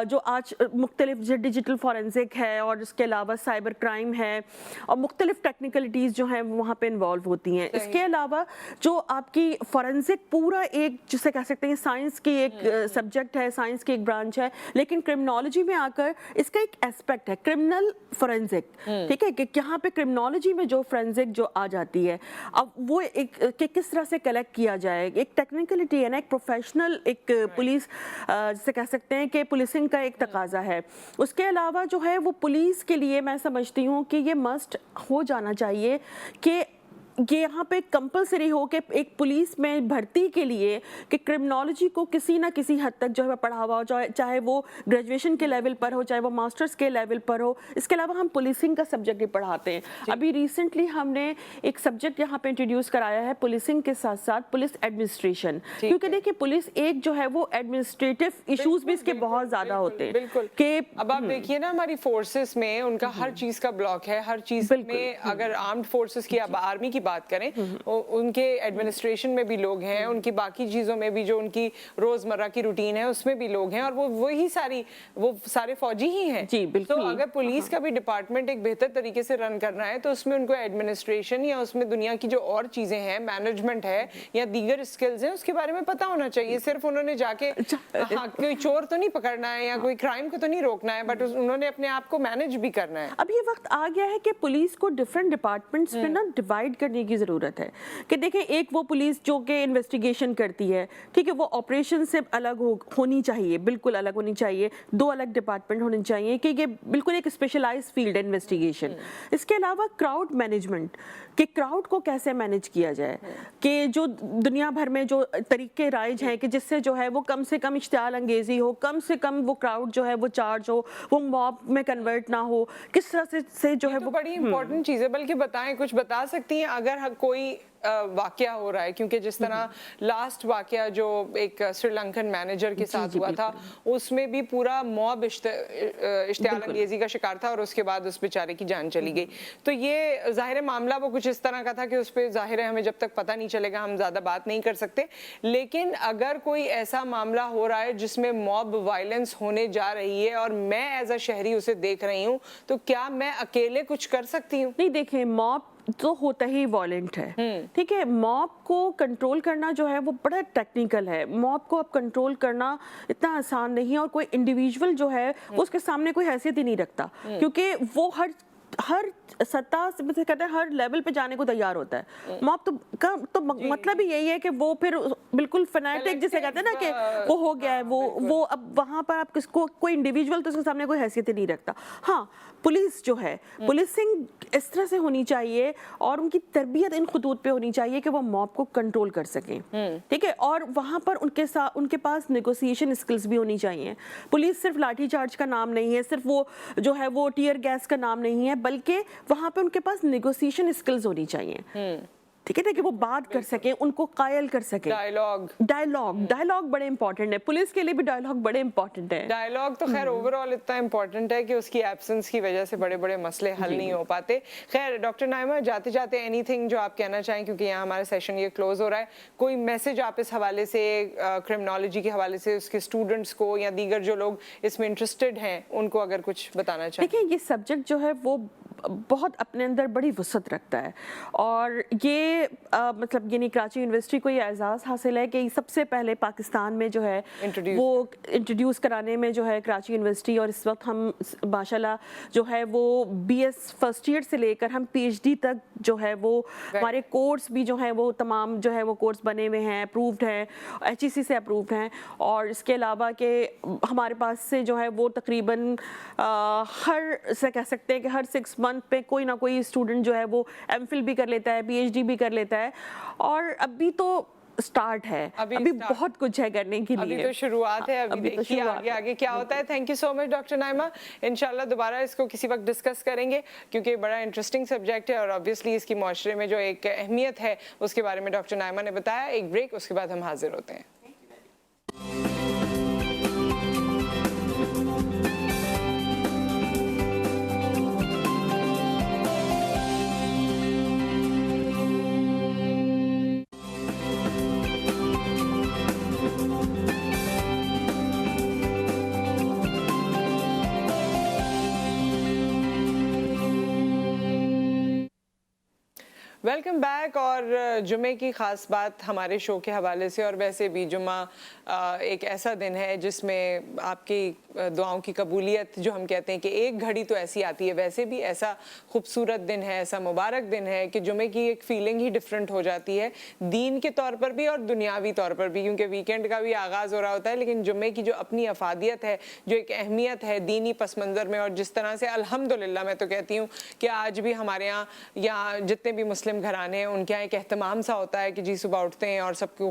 F: جو آج مختلف ڈیجیٹل فورنزک ہے, اور اس کے علاوہ سائبر کرائم ہے, اور مختلف ٹیکنیکلٹیز جو ہیں وہاں پہ انوالو ہوتی ہیں. اس کے علاوہ جو آپ کی فورنزک پورا ایک جسے کہہ سکتے ہیں سائنس کی ایک سبجیکٹ ہے, سائنس کی ایک برانچ ہے, لیکن کرمنالوجی میں آ کر اس کا ایک ایسپیکٹ ہے کرمنل فورنزک. ٹھیک ہے, کہ یہاں پہ کرمنالوجی میں جو فورنزک جو آ جاتی ہے, اب وہ ایک کہ کس طرح سے کلیکٹ کیا جائے, ایک ٹیکنیکلٹی ہے نا, ایک پروفیشنل ایک پولیس جسے کہہ سکتے ہیں کہ پولیسنگ کا ایک تقاضا ہے. اس کے علاوہ جو ہے وہ پولیس کے لیے میں سمجھتی ہوں کہ یہ مسٹ ہو جانا چاہیے کہ یہ یہاں پہ کمپلسری ہو کہ ایک پولیس میں بھرتی کے لیے کہ کرمنالوجی کو کسی نہ کسی حد تک جو ہے پڑھا ہوا ہو, چاہے وہ گریجویشن کے لیول پر ہو, چاہے وہ ماسٹرز کے لیول پر ہو. اس کے علاوہ ہم پولیسنگ کا سبجیکٹ بھی پڑھاتے ہیں. ابھی ریسنٹلی ہم نے ایک سبجیکٹ یہاں پہ انٹروڈیوس کرایا ہے پولیسنگ کے ساتھ ساتھ پولیس ایڈمنسٹریشن, کیونکہ دیکھیے پولیس ایک جو ہے وہ ایڈمنسٹریٹو ایشوز بھی اس کے بہت زیادہ ہوتے ہیں.
A: بالکل,
F: کہ
A: اب آپ دیکھیے نا ہماری فورسز میں ان کا ہر چیز کا بلاک ہے, ہر چیز میں اگر آرمڈ فورسز کی اب آرمی کی بات کریں ان کے ایڈمنسٹریشن میں بھی لوگ ہیں, ان کی باقی چیزوں میں بھی جو ان کی روزمرہ کی روٹین ہے اس میں بھی لوگ ہیں, اور وہ سارے فوجی ہی ہیں.
F: جی بالکل.
A: تو اگر پولیس کا بھی ڈپارٹمنٹ ایک بہتر طریقے سے رن کرنا ہے تو اس میں ان کو ایڈمنسٹریشن یا اس میں دنیا کی جو اور چیزیں ہیں, مینجمنٹ ہے یا دیگر اسکلز ہیں, اس کے بارے میں پتہ ہونا چاہیے. صرف انہوں نے جا کے کوئی چور تو نہیں پکڑنا ہے یا کوئی کرائم کو تو نہیں روکنا ہے, بٹ انہوں نے اپنے آپ کو مینج بھی کرنا ہے.
F: اب یہ وقت آ گیا ہے کہ پولیس کو ڈفرینٹ ڈپارٹمنٹس میں نا ڈیوائڈ کرنے کی ضرورت ہے کہ دیکھیں ایک وہ پولیس جو کہ انویسٹیگیشن کرتی ہے, ٹھیک ہے, وہ آپریشن سے الگ ہونی چاہیے, بالکل الگ ہونی چاہیے, 2 الگ ڈپارٹمنٹ ہونے چاہیے کہ یہ بالکل ایک اسپیشلائز فیلڈ ہے انویسٹیگیشن. اس کے علاوہ کراؤڈ مینجمنٹ, کہ کراؤڈ کو کیسے مینج کیا جائے, کہ جو دنیا بھر میں جو طریقے رائج ہیں کہ جس سے جو ہے وہ کم سے کم اشتعال انگیزی ہو, کم سے کم وہ کراؤڈ جو ہے وہ چارج ہو, وہ موب میں کنورٹ نہ ہو, کس طرح سے جو ہے وہ
A: بڑی امپورٹنٹ چیز ہے. بلکہ بتائیں, کچھ بتا سکتی ہیں اگر کوئی واقعہ ہو رہا ہے, کیونکہ جس طرح لاسٹ واقعہ جو ایک سری لنکن مینیجر کے ساتھ ہوا تھا اس میں بھی پورا موب اشتعال انگیزی کا شکار تھا اور اس کے بعد اس بیچارے کی جان چلی گئی. تو یہ ظاہر معاملہ وہ کچھ اس طرح کا تھا کہ اس پہ ظاہر ہے ہمیں جب تک پتہ نہیں چلے گا ہم زیادہ بات نہیں کر سکتے. لیکن اگر کوئی ایسا معاملہ ہو رہا ہے جس میں موب وائلنس ہونے جا رہی ہے اور میں ایز اے شہری اسے دیکھ رہی ہوں, تو کیا میں اکیلے کچھ کر سکتی ہوں؟
F: نہیں, دیکھیں موب تو ہوتا ہی وائلنٹ ہے, ٹھیک ہے. موب کو کنٹرول کرنا جو ہے وہ بڑا ٹیکنیکل ہے. موب کو اب کنٹرول کرنا اتنا آسان نہیں ہے, اور کوئی انڈیویجول جو ہے وہ اس کے سامنے کوئی حیثیت ہی نہیں رکھتا, کیونکہ وہ ہر سطح سے کہتے ہیں ہر لیول پہ جانے کو تیار ہوتا ہے. موب تو مطلب ہی یہی ہے کہ وہ پھر بالکل فنیٹک جسے کہتے ہیں نا کہ وہ ہو گیا ہے, وہ اب وہاں پر آپ کس کو کوئی انڈیویجول تو اس کے سامنے کوئی حیثیت ہی نہیں رکھتا. ہاں, پولیس جو ہے, پولیسنگ اس طرح سے ہونی چاہیے اور ان کی تربیت ان خطوط پہ ہونی چاہیے کہ وہ موب کو کنٹرول کر سکیں, ٹھیک ہے. اور وہاں پر ان کے پاس نیگوسیشن اسکلز بھی ہونی چاہیے. پولیس صرف لاٹھی چارج کا نام نہیں ہے, صرف وہ جو ہے وہ ٹیئر گیس کا نام نہیں ہے, بلکہ وہاں پہ ان کے پاس نیگوسیشن اسکلز ہونی چاہیے, ٹھیک ہے, کہ وہ بات کر سکیں, ان کو قائل کر سکیں. ڈائیلاگ بڑے امپورٹنٹ ہے, پولیس کے لیے بھی ڈائیلاگ بڑے امپورٹنٹ ہے.
A: ڈائیلاگ تو خیر اوور آل اتنا امپورٹنٹ ہے کہ اس کی ایبسنس کی وجہ سے بڑے بڑے مسئلے حل نہیں ہو پاتے. خیر ڈاکٹر نائمہ, جاتے جاتے اینی تھنگ جو آپ کہنا چاہیں, کیونکہ یہاں ہمارا سیشن یہ کلوز ہو رہا ہے, کوئی میسج آپ اس حوالے سے کرمنالوجی کے حوالے سے اس کے اسٹوڈنٹس کو یا دیگر جو لوگ اس میں انٹرسٹڈ ہیں ان کو اگر کچھ بتانا چاہیں؟
F: دیکھیں, یہ سبجیکٹ جو ہے وہ بہت اپنے اندر بڑی وسعت رکھتا ہے, اور یہ مطلب یعنی کراچی یونیورسٹی کو یہ اعزاز حاصل ہے کہ سب سے پہلے پاکستان میں جو ہے وہ انٹروڈیوس کرانے میں جو ہے کراچی یونیورسٹی, اور اس وقت ہم ماشاءاللہ جو ہے وہ BS فرسٹ ایئر سے لے کر ہم PhD تک جو ہے وہ ہمارے کورس بھی جو ہیں وہ تمام جو ہے وہ کورس بنے ہوئے ہیں, اپرووڈ ہیں, HEC سے اپرووڈ ہیں. اور اس کے علاوہ کہ ہمارے پاس سے جو ہے وہ تقریباً ہر سے کہہ سکتے ہیں کہ ہر 6 months پہ کوئی نہ کوئی اسٹوڈنٹ جو ہے وہ MPhil بھی کر لیتا ہے, PhD بھی کر لیتا ہے. اور ابھی تو سٹارٹ ہے, ابھی بہت کچھ ہے کرنے کے لیے,
A: ابھی تو شروعات ہے, ابھی دیکھیے آگے کیا ہوتا ہے. Thank you so much doctor Naima. انشاءاللہ دوبارہ اس کو کسی وقت ڈسکس کریں گے کیونکہ بڑا انٹرسٹنگ سبجیکٹ ہے, اور آبویسلی اس کی معاشرے میں جو ایک اہمیت ہے اس کے بارے میں ڈاکٹر نائمہ نے بتایا. ایک بریک, اس کے بعد ہم حاضر ہوتے ہیں. Welcome back. اور جمعے کی خاص بات ہمارے شو کے حوالے سے, اور ویسے بھی جمعہ ایک ایسا دن ہے جس میں آپ کی دعاؤں کی قبولیت جو ہم کہتے ہیں کہ ایک گھڑی تو ایسی آتی ہے, ویسے بھی ایسا خوبصورت دن ہے, ایسا مبارک دن ہے کہ جمعے کی ایک فیلنگ ہی ڈفرینٹ ہو جاتی ہے دین کے طور پر بھی اور دنیاوی طور پر بھی, کیونکہ ویکینڈ کا بھی آغاز ہو رہا ہوتا ہے, لیکن جمعے کی جو اپنی افادیت ہے, جو ایک اہمیت ہے دینی پس منظر میں, اور جس طرح سے الحمدللہ میں تو کہتی ہوں کہ آج بھی ہمارے یہاں یا جتنے بھی مسلم گھرانے ہیں ان کے یہاں ایک اہتمام سا ہوتا ہے کہ جی صبح اٹھتے ہیں اور سب کو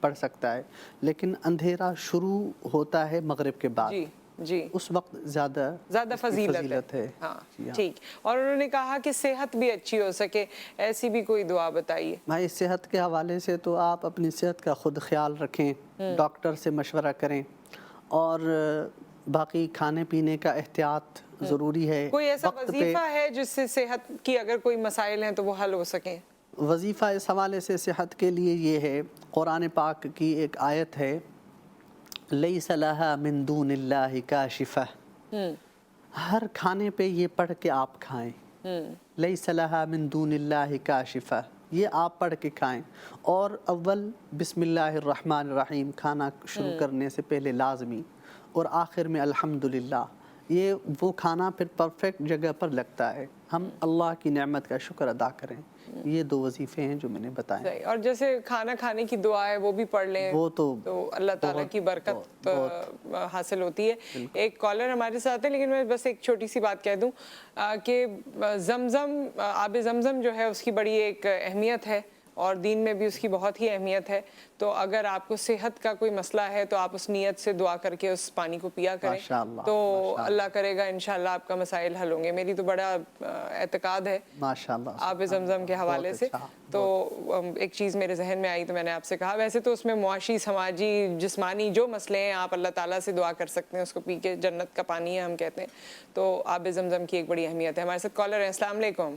G: پڑھ سکتا ہے، لیکن اندھیرا شروع ہوتا ہے مغرب کے بعد،
A: جی جی
G: اس وقت زیادہ
A: فضیلت ہے.
G: ہے.
A: ہاں ٹھیک. اور انہوں نے کہا کہ صحت بھی اچھی ہو سکے، ایسی بھی کوئی دعا بتائیے.
G: بھائی صحت کے حوالے سے تو آپ اپنی صحت کا خود خیال رکھیں، ڈاکٹر سے مشورہ کریں، اور باقی کھانے پینے کا احتیاط ضروری ہے.
A: کوئی ایسا
G: وقت پہ
A: وظیفہ ہے جس سے صحت کی اگر کوئی مسائل ہیں تو وہ حل ہو سکیں؟
G: وظیفہ اس حوالے سے صحت کے لیے یہ ہے، قرآن پاک کی ایک آیت ہے، لیس لہا من دون اللہ کاشفہ. ہر کھانے پہ یہ پڑھ کے آپ کھائیں، لیس لہا من دون اللہ کاشفہ، یہ آپ پڑھ کے کھائیں. اور اول بسم اللہ الرحمن الرحیم کھانا شروع کرنے سے پہلے لازمی، اور آخر میں الحمدللہ. یہ وہ کھانا پھر پرفیکٹ جگہ پر لگتا ہے. ہم اللہ کی نعمت کا شکر ادا کریں. یہ دو وظیفے ہیں جو میں نے بتائے.
A: صحیح. اور جیسے کھانا کھانے کی دعا ہے وہ بھی پڑھ لیں
G: وہ تو
A: اللہ تعالیٰ کی برکت حاصل ہوتی ہے. ایک کالر ہمارے ساتھ ہے، لیکن میں بس ایک چھوٹی سی بات کہہ دوں کہ زمزم، آب زمزم جو ہے اس کی بڑی ایک اہمیت ہے، اور دین میں بھی اس کی بہت ہی اہمیت ہے. تو اگر آپ کو صحت کا کوئی مسئلہ ہے تو آپ اس نیت سے دعا کر کے اس پانی کو پیا کریں، تو اللہ کرے گا انشاءاللہ آپ کا مسائل حل ہوں گے. میری تو بڑا اعتقاد ہے آب زمزم کے حوالے سے. تو ایک چیز میرے ذہن میں آئی تو میں نے آپ سے کہا. ویسے تو اس میں معاشی، سماجی، جسمانی جو مسئلے ہیں آپ اللہ تعالیٰ سے دعا کر سکتے ہیں، اس کو پی کے جنت کا پانی ہے ہم کہتے ہیں. تو آب زمزم کی ایک بڑی اہمیت ہے. ہمارے ساتھ کالر ہیں. السلام علیکم.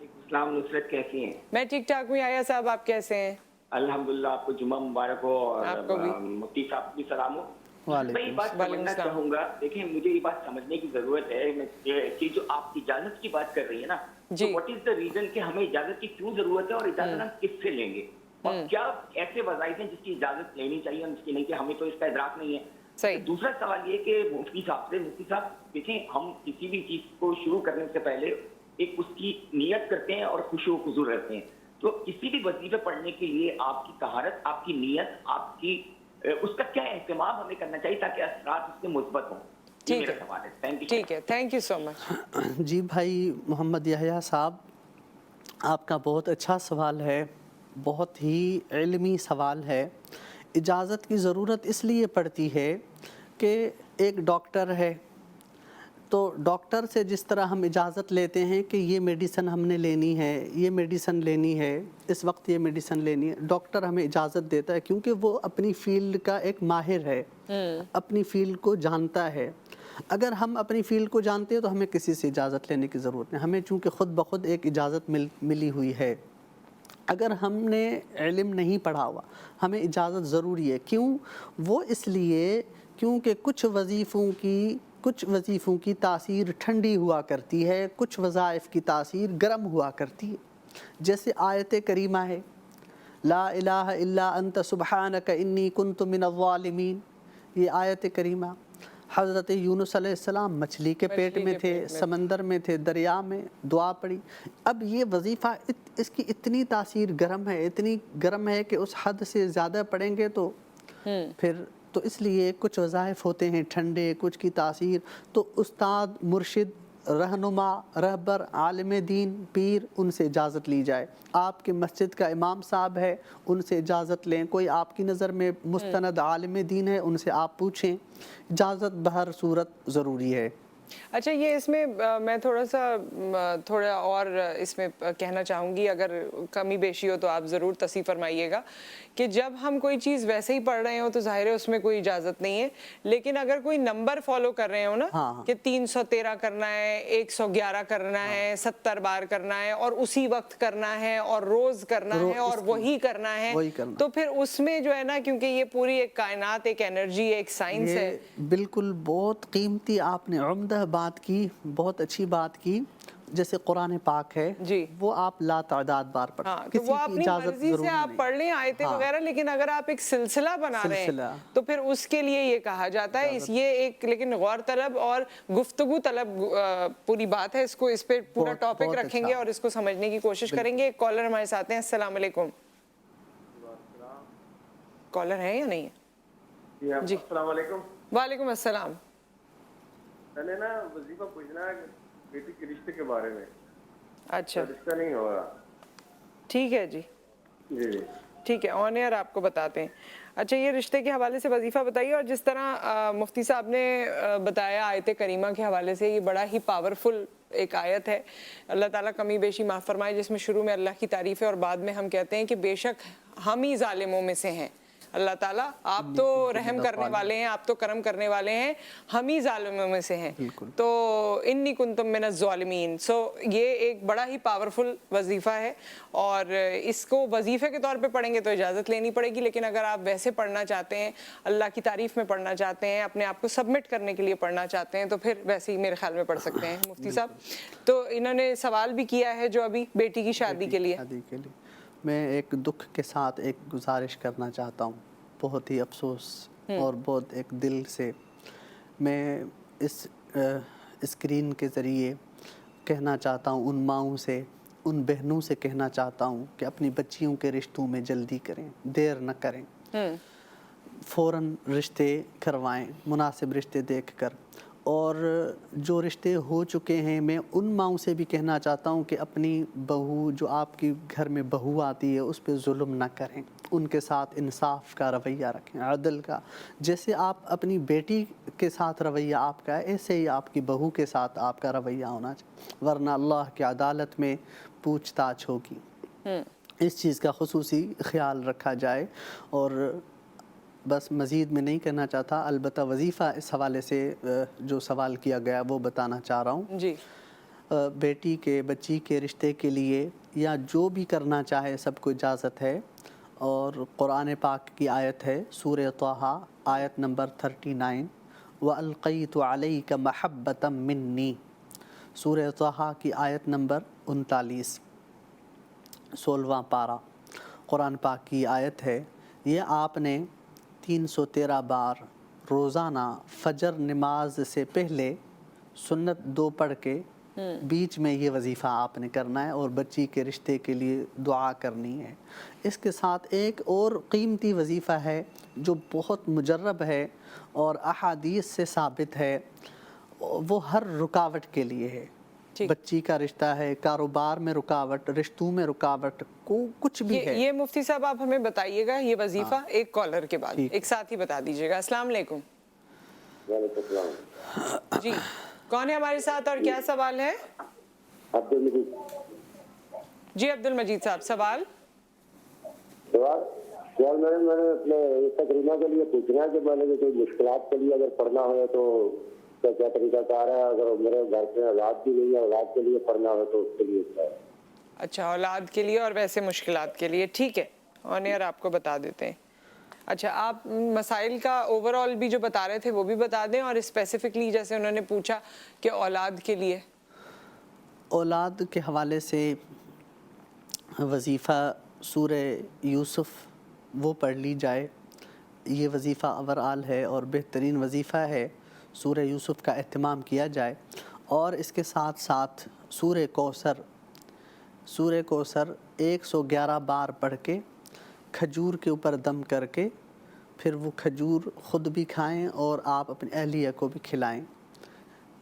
H: السلام. نصرت کیسی ہیں؟
A: میں ٹھیک ٹھاک ہوں. آیا صاحب آپ کیسے ہیں؟
H: الحمدللہ. آپ کو جمعہ مبارک ہو، اور مفتی صاحب بھی سلام ہو. میں یہ بات سمجھنا چاہوں گا، دیکھیں مجھے یہ بات سمجھنے کی ضرورت ہے کہ جو آپ اجازت کی بات کر رہی ہیں نا، واٹ از دا ریزن کہ ہمیں اجازت کی کیوں ضرورت ہے، اور اجازت ہم کس سے لیں گے، اور کیا ایسے وظائف ہیں جس کی اجازت لینی چاہیے اور جس کی نہیں، کہ ہمیں تو اس کا ادراک نہیں ہے. دوسرا سوال یہ کہ مفتی صاحب دیکھیں ہم کسی بھی چیز کو شروع کرنے سے پہلے ایک اس کی نیت کرتے ہیں اور خشوع و خضوع رہتے ہیں. تو کسی بھی وظیفے پڑھنے کے لیے آپ کی طہارت، آپ کی نیت، آپ کی اس کا کیا اہتمام ہمیں کرنا چاہیے تاکہ اثرات اس کے مثبت ہوں.
A: ٹھیک ہے. تھینک یو سو مچ.
G: جی بھائی محمد یحییٰ صاحب، آپ کا بہت اچھا سوال ہے، بہت ہی علمی سوال ہے. اجازت کی ضرورت اس لیے پڑتی ہے کہ ایک ڈاکٹر ہے، تو ڈاکٹر سے جس طرح ہم اجازت لیتے ہیں کہ یہ میڈیسن ہم نے لینی ہے، یہ میڈیسن لینی ہے، اس وقت یہ میڈیسن لینی ہے، ڈاکٹر ہمیں اجازت دیتا ہے کیونکہ وہ اپنی فیلڈ کا ایک ماہر ہے، اپنی فیلڈ کو جانتا ہے. اگر ہم اپنی فیلڈ کو جانتے ہیں تو ہمیں کسی سے اجازت لینے کی ضرورت نہیں. ہمیں چونکہ خود بخود ایک اجازت ملی ہوئی ہے. اگر ہم نے علم نہیں پڑھا ہوا ہمیں اجازت ضروری ہے. کیوں؟ وہ اس لیے کیونکہ کچھ وظیفوں کی تاثیر ٹھنڈی ہوا کرتی ہے، کچھ وظائف کی تاثیر گرم ہوا کرتی ہے. جیسے آیت کریمہ ہے، لا الہ الا انت سبحانک انی کنت من الظالمین. یہ آیت کریمہ، حضرت یونس علیہ السلام مچھلی کے پیٹ میں تھے، سمندر میں تھے، دریا میں، دعا پڑی. اب یہ وظیفہ اس کی اتنی تاثیر گرم ہے، اتنی گرم ہے کہ اس حد سے زیادہ پڑھیں گے تو پھر تو اس لیے کچھ وظائف ہوتے ہیں ٹھنڈے، کچھ کی تاثیر. تو استاد، مرشد، رہنما، رہبر، عالم دین، پیر، ان سے اجازت لی جائے. آپ کے مسجد کا امام صاحب ہے، ان سے اجازت لیں. کوئی آپ کی نظر میں مستند عالم دین ہے، ان سے آپ پوچھیں. اجازت بہر صورت ضروری ہے.
A: اچھا، یہ اس میں میں تھوڑا اور اس میں کہنا چاہوں گی، اگر کمی بیشی ہو تو آپ ضرور تصحیح فرمائیے گا، کہ جب ہم کوئی چیز ویسے ہی پڑھ رہے ہوں تو ظاہر ہے اس میں کوئی اجازت نہیں ہے. لیکن اگر کوئی نمبر فالو کر رہے ہوں نا، کہ 313 کرنا ہے، 111 کرنا ہے، 70 بار کرنا ہے، اور اسی وقت کرنا ہے، اور روز کرنا ہے، اور وہی کرنا ہے، تو پھر اس میں جو ہے نا، کیونکہ یہ پوری ایک کائنات، ایک انرجی، ایک سائنس ہے.
G: بالکل بہت قیمتی آپ نے عمدہ بات کی، بہت اچھی بات کی. جیسے قرآن پاک ہے، وہ آپ لا تعداد بار پڑھیں،
A: تو وہ اپنی مرضی سے آپ پڑھ لیں آیتیں وغیرہ. لیکن اگر آپ ایک سلسلہ بنا رہے ہیں تو پھر اس کے لیے یہ کہا جاتا ہے. یہ ایک لیکن غور طلب اور گفتگو طلب پوری بات ہے. اس پہ پورا ٹاپک رکھیں گے اور اس کو سمجھنے کی کوشش کریں گے. ایک کالر ہمارے ساتھ ہیں. السلام علیکم. کالر ہے یا نہیں ہے؟ جی
I: السلام علیکم.
A: وعلیکم السلام.
I: میں نے نا وظیفہ پوچھنا ہے بیٹی کے رشتے کے بارے میں.
A: اچھا،
I: رشتہ نہیں ہو رہا.
A: ٹھیک ہے جی. ٹھیک ہے آن ایئر آپ کو بتاتے ہیں. اچھا یہ رشتے کے حوالے سے وظیفہ بتائیے, اور جس طرح مفتی صاحب نے بتایا آیت کریمہ کے حوالے سے, یہ بڑا ہی پاورفل ایک آیت ہے. اللہ تعالیٰ کمی بیشی معاف فرمائے, جس میں شروع میں اللہ کی تعریف ہے اور بعد میں ہم کہتے ہیں کہ بے شک ہم ہی ظالموں میں سے ہیں. اللہ تعالیٰ آپ تو رحم کرنے والے ہیں, آپ تو کرم کرنے والے ہیں, ہم ہی ظالموں میں سے ہیں. تو انی کنتم من الظالمین. سو یہ ایک بڑا ہی پاورفل وظیفہ ہے, اور اس کو وظیفے کے طور پہ پڑھیں گے تو اجازت لینی پڑے گی, لیکن اگر آپ ویسے پڑھنا چاہتے ہیں, اللہ کی تعریف میں پڑھنا چاہتے ہیں, اپنے آپ کو سبمٹ کرنے کے لیے پڑھنا چاہتے ہیں, تو پھر ویسے ہی میرے خیال میں پڑھ سکتے ہیں. مفتی صاحب تو انہوں نے سوال بھی کیا ہے جو ابھی بیٹی کی شادی کے لیے.
G: میں ایک دکھ کے ساتھ ایک گزارش کرنا چاہتا ہوں, بہت ہی افسوس اور بہت ایک دل سے. میں اس اسکرین کے ذریعے کہنا چاہتا ہوں ان ماؤں سے, ان بہنوں سے کہنا چاہتا ہوں کہ اپنی بچیوں کے رشتوں میں جلدی کریں, دیر نہ کریں, فوراً رشتے کروائیں, مناسب رشتے دیکھ کر. اور جو رشتے ہو چکے ہیں, میں ان ماؤں سے بھی کہنا چاہتا ہوں کہ اپنی بہو, جو آپ کی گھر میں بہو آتی ہے, اس پہ ظلم نہ کریں, ان کے ساتھ انصاف کا رویہ رکھیں, عدل کا. جیسے آپ اپنی بیٹی کے ساتھ رویہ آپ کا ہے, ایسے ہی آپ کی بہو کے ساتھ آپ کا رویہ ہونا چاہیے, ورنہ اللہ کی عدالت میں پوچھ تاچھ ہوگی. اس چیز کا خصوصی خیال رکھا جائے. اور بس مزید میں نہیں کہنا چاہتا, البتہ وظیفہ اس حوالے سے جو سوال کیا گیا وہ بتانا چاہ رہا ہوں.
A: جی
G: بیٹی کے بچی کے رشتے کے لیے یا جو بھی کرنا چاہے سب کو اجازت ہے. اور قرآن پاک کی آیت ہے سورہ طٰہٰ آیت نمبر 39, وَأَلْقَيْتُ عَلَيْكَ مَحَبَّةً مِّنِّي. سورہ طٰہٰ کی آیت نمبر 39, 16واں پارہ قرآن پاک کی آیت ہے. یہ آپ نے 313 بار روزانہ فجر نماز سے پہلے سنت 2 پڑھ کے بیچ میں یہ وظیفہ آپ نے کرنا ہے, اور بچی کے رشتے کے لیے دعا کرنی ہے. اس کے ساتھ ایک اور قیمتی وظیفہ ہے جو بہت مجرب ہے اور احادیث سے ثابت ہے, وہ ہر رکاوٹ کے لیے ہے. بچی کا رشتہ ہے, کاروبار میں رکاوٹ, رشتوں میں رکاوٹ, کو کچھ بھی ہے.
A: یہ مفتی صاحب آپ ہمیں بتائیے گا یہ وظیفہ ایک کالر کے بعد ایک ساتھ ہی بتا دیجیے گا. السلام علیکم.
J: وعلیکم السلام.
A: جی کون ہے ہمارے ساتھ اور کیا سوال ہے؟
J: عبد المجید.
A: جی عبد المجید صاحب سوال.
J: سوال میں نے اپنے تقریبا کے لیے پوچھنا ہے کہ میں نے کوئی مشکلات کے لیے اگر پڑھنا ہو تو کیا طریقہ کار ہے, اگر میرے گھر سے اولاد بھی گئی ہے, اولاد کے لیے پڑھنا ہو تو اس کے لیے کیا ہے؟
A: اچھا اولاد کے لیے اور ویسے مشکلات کے لیے, ٹھیک ہے آن ایئر آپ کو بتا دیتے ہیں. اچھا آپ مسائل کا اوور آل بھی جو بتا رہے تھے وہ بھی بتا دیں, اور اسپیسیفکلی جیسے انہوں نے پوچھا کہ اولاد کے لیے.
G: اولاد کے حوالے سے وظیفہ سورہ یوسف وہ پڑھ لی جائے, یہ وظیفہ اوورآل ہے اور بہترین وظیفہ ہے. سورہ یوسف کا اہتمام کیا جائے, اور اس کے ساتھ ساتھ سورہ کوثر 111 بار پڑھ کے کھجور کے اوپر دم کر کے پھر وہ کھجور خود بھی کھائیں اور آپ اپنی اہلیہ کو بھی کھلائیں.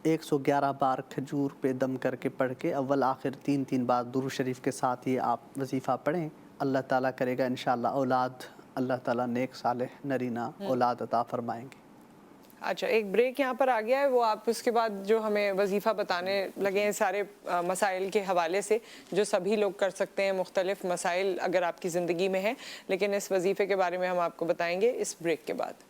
G: 111 بار کھجور پہ دم کر کے پڑھ کے اول آخر 3 بار درود شریف کے ساتھ یہ آپ وظیفہ پڑھیں. اللہ تعالیٰ کرے گا انشاءاللہ اولاد, اللہ تعالیٰ نیک صالح نرینہ اولاد عطا فرمائیں گے.
A: اچھا ایک بریک یہاں پر آ گیا ہے, وہ آپ اس کے بعد جو ہمیں وظیفہ بتانے لگے ہیں سارے مسائل کے حوالے سے جو سبھی لوگ کر سکتے ہیں, مختلف مسائل اگر آپ کی زندگی میں ہیں, لیکن اس وظیفے کے بارے میں ہم آپ کو بتائیں گے اس بریک کے بعد.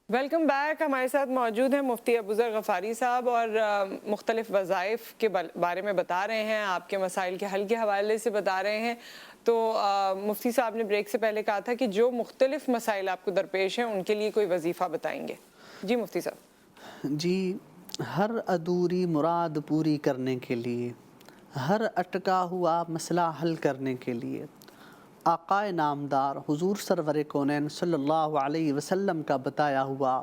A: Welcome back. ہمارے ساتھ موجود ہیں مفتی ابوذر غفاری صاحب, اور مختلف وظائف کے بارے میں بتا رہے ہیں, آپ کے مسائل کے حل کے حوالے سے بتا رہے ہیں. تو مفتی صاحب نے بریک سے پہلے کہا تھا کہ جو مختلف مسائل آپ کو درپیش ہیں ان کے لیے کوئی وظیفہ بتائیں گے. جی مفتی صاحب.
G: جی, ہر ادھوری مراد پوری کرنے کے لیے, ہر اٹکا ہوا مسئلہ حل کرنے کے لیے آقائے نامدار حضور سرور کونین صلی اللہ علیہ وسلم کا بتایا ہوا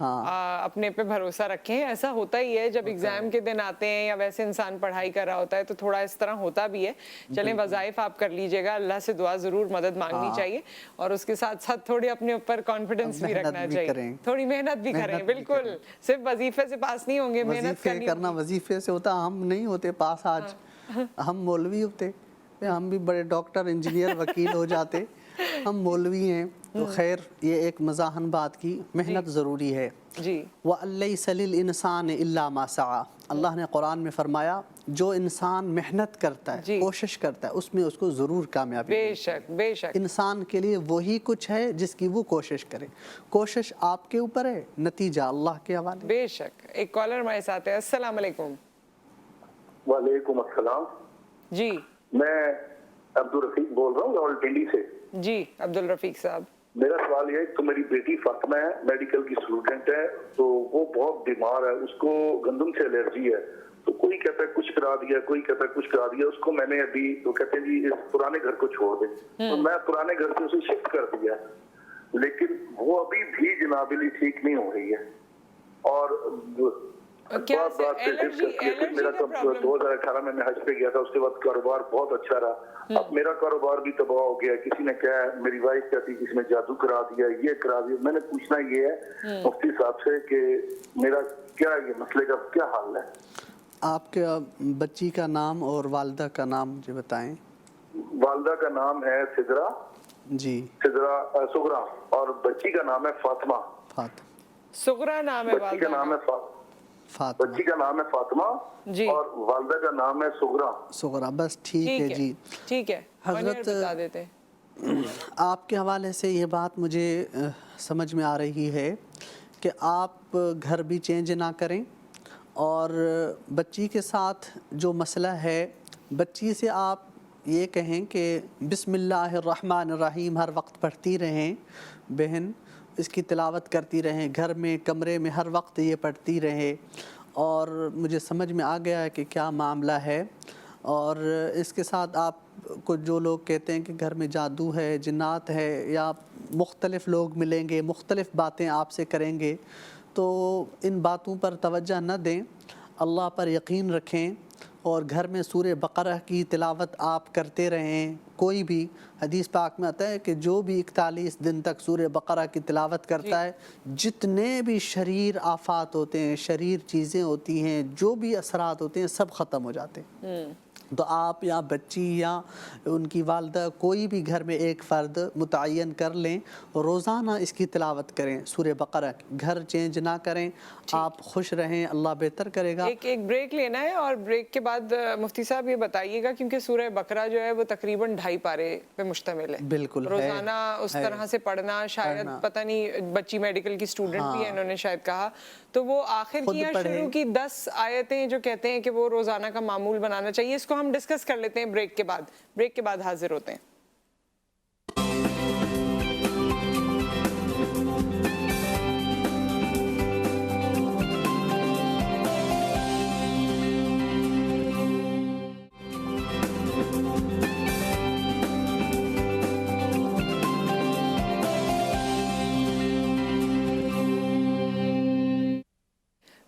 A: اپنے پہ بھروسہ رکھیں. ایسا ہوتا ہی ہے جب ایگزام کے دن آتے ہیں یا ویسے انسان پڑھائی کر رہا ہوتا ہے تو تھوڑا اس طرح ہوتا بھی ہے. چلیں وظائف آپ کر لیجئے گا, اللہ سے دعا ضرور مدد مانگنی چاہیے, اور اس کے ساتھ ساتھ تھوڑی اپنے اوپر کانفیڈنس بھی رکھنا چاہیے, تھوڑی محنت بھی کریں. بالکل, صرف وظیفے سے پاس نہیں ہوں گے, محنت
G: کرنا وظیفے سے ہوتا. ہم نہیں ہوتے پاس آج, ہم مولوی ہوتے, ہم بھی بڑے ڈاکٹر انجینئر وکیل ہو جاتے. ہم مولوی ہیں تو خیر یہ ایک مزاحن بات کی, محنت ضروری ہے.
A: جی.
G: وَأَلَّيْسَ لِلْإِنسَانِ إِلَّا مَا سَعَى, اللہ نے قرآن میں فرمایا جو انسان محنت کرتا ہے, کوشش کرتا ہے, اس میں اس کو ضرور کامیابی.
A: بے شک, بے شک.
G: انسان کے لیے وہی کچھ ہے جس کی وہ کوشش کرے. کوشش آپ کے اوپر ہے, نتیجہ اللہ کے حوالے.
A: بے شک. ایک کالر ہمارے ساتھ ہے. السلام علیکم.
J: وعلیکم السلام.
A: جی,
J: میں عبدالرفیق بول رہا ہوں راولپنڈی سے.
A: جی عبدالرفیق صاحب,
J: میرا سوال یہ ہے کہ میری بیٹی فاطمہ ہے, میڈیکل کی اسٹوڈنٹ ہے, تو وہ بہت بیمار ہے, اس کو گندم سے الرجی ہے. تو کوئی کہتا ہے کچھ کرا دیا, کوئی کہتا ہے کچھ کرا دیا. اس کو میں نے ابھی تو کہتے ہیں جی اس پرانے گھر کو چھوڑ دیں, تو میں پرانے گھر سے اسے شفٹ کر دیا, لیکن وہ ابھی بھی جناب علی ٹھیک نہیں ہو رہی ہے. اور بات سے میرا 2018 میں حج پہ گیا تھا, اس کے بعد کاروبار بہت اچھا رہا. اب میرا کاروبار بھی تباہ ہو گیا. کسی نے کہا, میری وائف کہتی کسی نے جادو کرا دیا, یہ کرا دیا. میں نے پوچھنا یہ ہے مفتی صاحب سے کہ میرا کیا یہ مسئلے کا کیا حال ہے.
G: آپ کے بچی کا نام اور والدہ کا نام مجھے بتائیں.
J: والدہ کا نام ہے سدرا.
G: جی.
J: سدرا سغرا, اور بچی کا نام ہے فاطمہ.
A: سغرا نام ہے,
J: بچی کا نام ہے بچی کا نام ہے فاطمہ, اور والدہ کا نام ہے سغرا.
G: سغرا, بس ٹھیک ہے. جی
A: ٹھیک ہے.
G: حضرت, آپ کے حوالے سے یہ بات مجھے سمجھ میں آ رہی ہے کہ آپ گھر بھی چینج نہ کریں, اور بچی کے ساتھ جو مسئلہ ہے, بچی سے آپ یہ کہیں کہ بسم اللہ الرحمن الرحیم ہر وقت پڑھتی رہیں بہن, اس کی تلاوت کرتی رہیں گھر میں, کمرے میں ہر وقت یہ پڑھتی رہے. اور مجھے سمجھ میں آ گیا ہے کہ کیا معاملہ ہے. اور اس کے ساتھ آپ کو جو لوگ کہتے ہیں کہ گھر میں جادو ہے, جنات ہے, یا مختلف لوگ ملیں گے, مختلف باتیں آپ سے کریں گے, تو ان باتوں پر توجہ نہ دیں, اللہ پر یقین رکھیں, اور گھر میں سورہ بقرہ کی تلاوت آپ کرتے رہیں. کوئی بھی حدیث پاک میں آتا ہے کہ جو بھی 41 دن تک سورہ بقرہ کی تلاوت کرتا ہے, جتنے بھی شریر آفات ہوتے ہیں, شریر چیزیں ہوتی ہیں, جو بھی اثرات ہوتے ہیں, سب ختم ہو جاتے ہیں. تو آپ یا بچی یا ان کی والدہ کوئی بھی گھر میں ایک فرد متعین کر لیں, روزانہ اس کی تلاوت کریں سورہ بقرہ. گھر چینج نہ کریں, آپ خوش رہیں, اللہ بہتر کرے گا.
A: ایک بریک لینا ہے, اور بریک کے بعد مفتی صاحب یہ بتائیے گا, کیونکہ سورہ بقرہ جو ہے وہ تقریباً 2.5 پارے پہ مشتمل ہے.
G: بالکل,
A: روزانہ اس طرح سے پڑھنا, شاید پتہ نہیں, بچی میڈیکل کی اسٹوڈنٹ بھی ہے, انہوں نے شاید کہا, تو وہ آخر کی یا شروع کی 10 آیتیں جو کہتے ہیں کہ وہ روزانہ کا معمول بنانا چاہیے. اس کو ہم ڈسکس کر لیتے ہیں بریک کے بعد. بریک کے بعد حاضر ہوتے ہیں.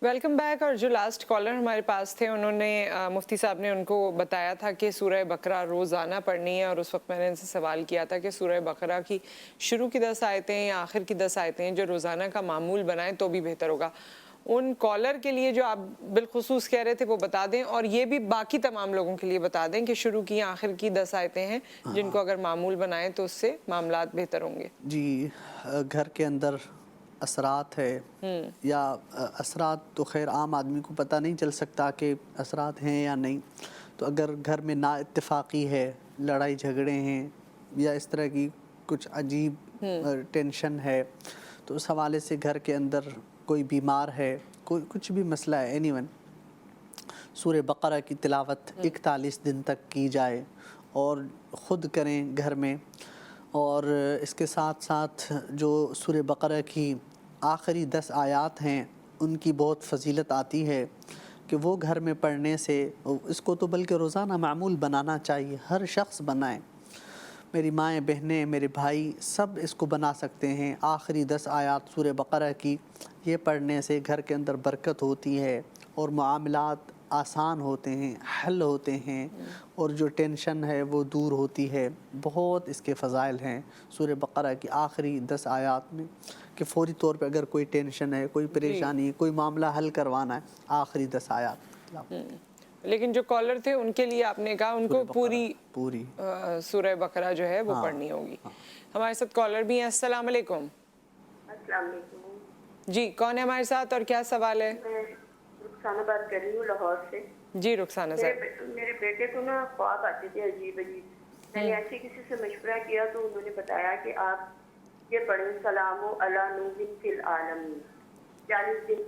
A: Welcome back. اور جو لاسٹ کالر ہمارے پاس تھے, انہوں نے مفتی صاحب نے ان کو بتایا تھا کہ سورہ بقرہ روزانہ پڑھنی ہے, اور اس وقت میں نے ان سے سوال کیا تھا کہ سورہ بقرہ کی شروع کی 10 آیتیں یا آخر کی 10 آیتیں جو روزانہ کا معمول بنائیں تو بھی بہتر ہوگا. ان کالر کے لیے جو آپ بالخصوص کہہ رہے تھے وہ بتا دیں, اور یہ بھی باقی تمام لوگوں کے لیے بتا دیں کہ شروع کی آخر کی 10 آیتیں ہیں جن کو اگر معمول بنائیں تو اس سے معاملات بہتر ہوں گے.
G: جی, گھر کے اندر اثرات ہے, یا اثرات تو خیر عام آدمی کو پتہ نہیں چل سکتا کہ اثرات ہیں یا نہیں. تو اگر گھر میں نا اتفاقی ہے, لڑائی جھگڑے ہیں, یا اس طرح کی کچھ عجیب ٹینشن ہے, تو اس حوالے سے گھر کے اندر کوئی بیمار ہے, کوئی کچھ بھی مسئلہ ہے, اینی ون, سورہ بقرہ کی تلاوت 41 دن تک کی جائے, اور خود کریں گھر میں. اور اس کے ساتھ ساتھ جو سورہ بقرہ کی آخری 10 آیات ہیں ان کی بہت فضیلت آتی ہے کہ وہ گھر میں پڑھنے سے, اس کو تو بلکہ روزانہ معمول بنانا چاہیے, ہر شخص بنائیں. میری مائیں بہنیں میرے بھائی سب اس کو بنا سکتے ہیں. آخری 10 آیات سورہ بقرہ کی یہ پڑھنے سے گھر کے اندر برکت ہوتی ہے اور معاملات آسان ہوتے ہیں, حل ہوتے ہیں, اور جو ٹینشن ہے وہ دور ہوتی ہے. بہت اس کے فضائل ہیں سورہ بقرہ کی آخری 10 آیات میں کہ فوری طور پہ اگر کوئی ٹینشن ہے, کوئی پریشانی, کوئی معاملہ حل کروانا ہے, آخری 10 آیات.
A: لیکن جو کالر تھے ان کے لیے آپ نے کہا ان کو پوری سورہ بقرہ جو ہے وہ پڑھنی ہوگی. ہمارے ساتھ کالر بھی ہیں. السلام علیکم.
K: السلام علیکم.
A: جی کون ہے ہمارے ساتھ اور کیا سوال ہے؟
K: میں رخسانہ بات کر رہی ہوں لاہور سے.
A: جی رخسانہ صاحب.
K: میرے بیٹے کو نا خواب آتے تھے عجیب عجیب. میں نے ایسے کسی سے مشورہ کیا تو انہوں نے بتایا کہ آپ یہ پڑھیں سلام علی نوح فی العالمین 40 دن.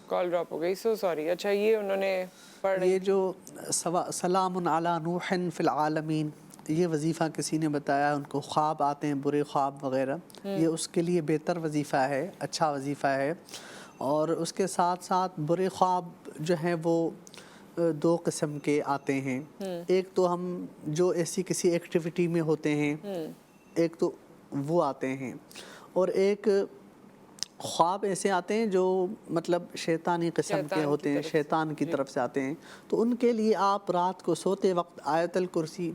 A: کال ڈراپ ہو گئی, سو سوری. اچھا یہ انہوں نے پڑھ
G: یہ جو سلام علی نوح فی العالمین یہ وظیفہ کسی نے بتایا, ان کو خواب آتے ہیں برے خواب وغیرہ, یہ اس کے لیے بہتر وظیفہ ہے, اچھا وظیفہ ہے. اور اس کے ساتھ ساتھ برے خواب جو ہیں وہ 2 قسم کے آتے ہیں. ایک تو ہم جو ایسی کسی ایکٹیویٹی میں ہوتے ہیں, ایک تو وہ آتے ہیں, اور ایک خواب ایسے آتے ہیں جو مطلب شیطانی قسم کے ہوتے ہیں, شیطان کی طرف سے آتے ہیں. تو ان کے لیے آپ رات کو سوتے وقت آیت الکرسی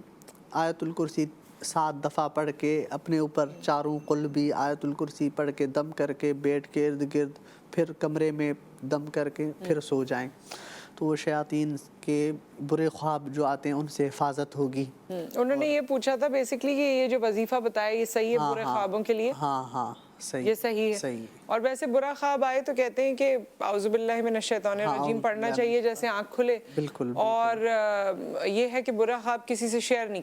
G: 7 دفعہ پڑھ کے اپنے اوپر چاروں قلبی آیت الکرسی پڑھ کے دم کر کے بیٹھ کے ارد گرد پھر کمرے میں دم کر کے پھر سو جائیں, تو وہ شیاطین کے برے خواب جو آتے ہیں ان سے حفاظت ہوگی.
A: انہوں نے یہ پوچھا تھا بیسکلی کہ یہ جو وظیفہ بتایا یہ صحیح ہے برے خوابوں کے لیے؟
G: ہاں صحیح,
A: یہ صحیح ہے. اور ویسے برا خواب آئے تو کہتے ہیں کہ اعوذ باللہ من الشیطان الرجیم پڑھنا چاہیے جیسے آنکھ کھلے.
G: بالکل.
A: اور یہ ہے کہ برا خواب کسی سے شیئر نہیں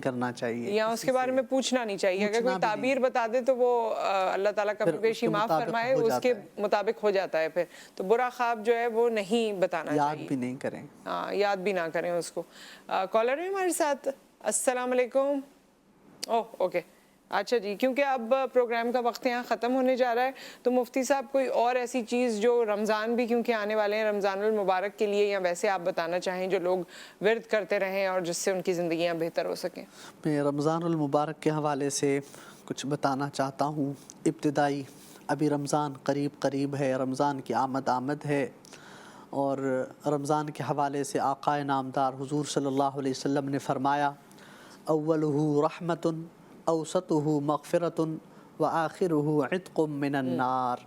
A: کرنا چاہیے, یا اس کے بارے میں پوچھنا نہیں چاہیے. اگر کوئی تعبیر بتا دے تو وہ اللہ تعالیٰ کبھی بیشی معاف فرمائے, اس کے مطابق ہو جاتا ہے. پھر تو برا خواب جو ہے وہ نہیں بتانا چاہیے,
G: یاد بھی نہیں کریں.
A: ہاں یاد بھی نہ کریں اس کو. کالر ہے ہمارے ساتھ. السلام علیکم. اوکے اچھا جی, کیونکہ اب پروگرام کا وقت یہاں ختم ہونے جا رہا ہے تو مفتی صاحب کوئی اور ایسی چیز جو رمضان بھی کیونکہ آنے والے ہیں, رمضان المبارک کے لیے, یا ویسے آپ بتانا چاہیں جو لوگ ورد کرتے رہیں اور جس سے ان کی زندگیاں بہتر ہو سکیں؟
G: میں رمضان المبارک کے حوالے سے کچھ بتانا چاہتا ہوں. ابتدائی ابھی رمضان قریب ہے, رمضان کی آمد ہے, اور رمضان کے حوالے سے آقائے نامدار حضور صلی اللہ علیہ وسلم نے فرمایا اولہ رحمت اوسطہ مغفرۃ وآخرہ عتق من النار.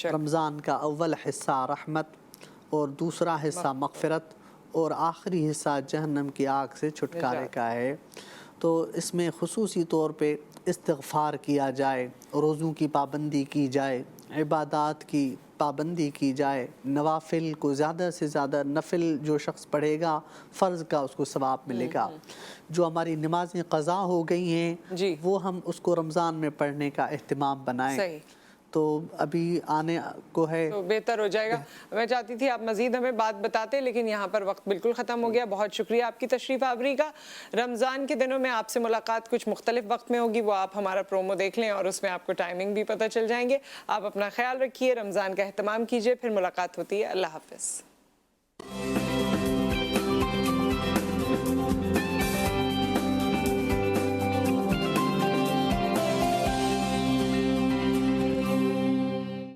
G: رمضان کا اول حصہ رحمت اور دوسرا حصہ مغفرت اور آخری حصہ جہنم کی آگ سے چھٹکارے کا ہے. تو اس میں خصوصی طور پہ استغفار کیا جائے, روزوں کی پابندی کی جائے, عبادات کی پابندی کی جائے, نوافل کو زیادہ سے زیادہ, نفل جو شخص پڑھے گا فرض کا اس کو ثواب ملے گا. جو ہماری نمازیں قضا ہو گئی ہیں وہ ہم اس کو رمضان میں پڑھنے کا اہتمام بنائیں. تو ابھی آنے کو ہے
A: تو بہتر ہو جائے گا. میں چاہتی تھی آپ مزید ہمیں بات بتاتے, لیکن یہاں پر وقت بالکل ختم ہو گیا. بہت شکریہ آپ کی تشریف آوری کا. رمضان کے دنوں میں آپ سے ملاقات کچھ مختلف وقت میں ہوگی, وہ آپ ہمارا پرومو دیکھ لیں اور اس میں آپ کو ٹائمنگ بھی پتہ چل جائیں گے. آپ اپنا خیال رکھیے, رمضان کا اہتمام کیجیے. پھر ملاقات ہوتی ہے. اللہ حافظ.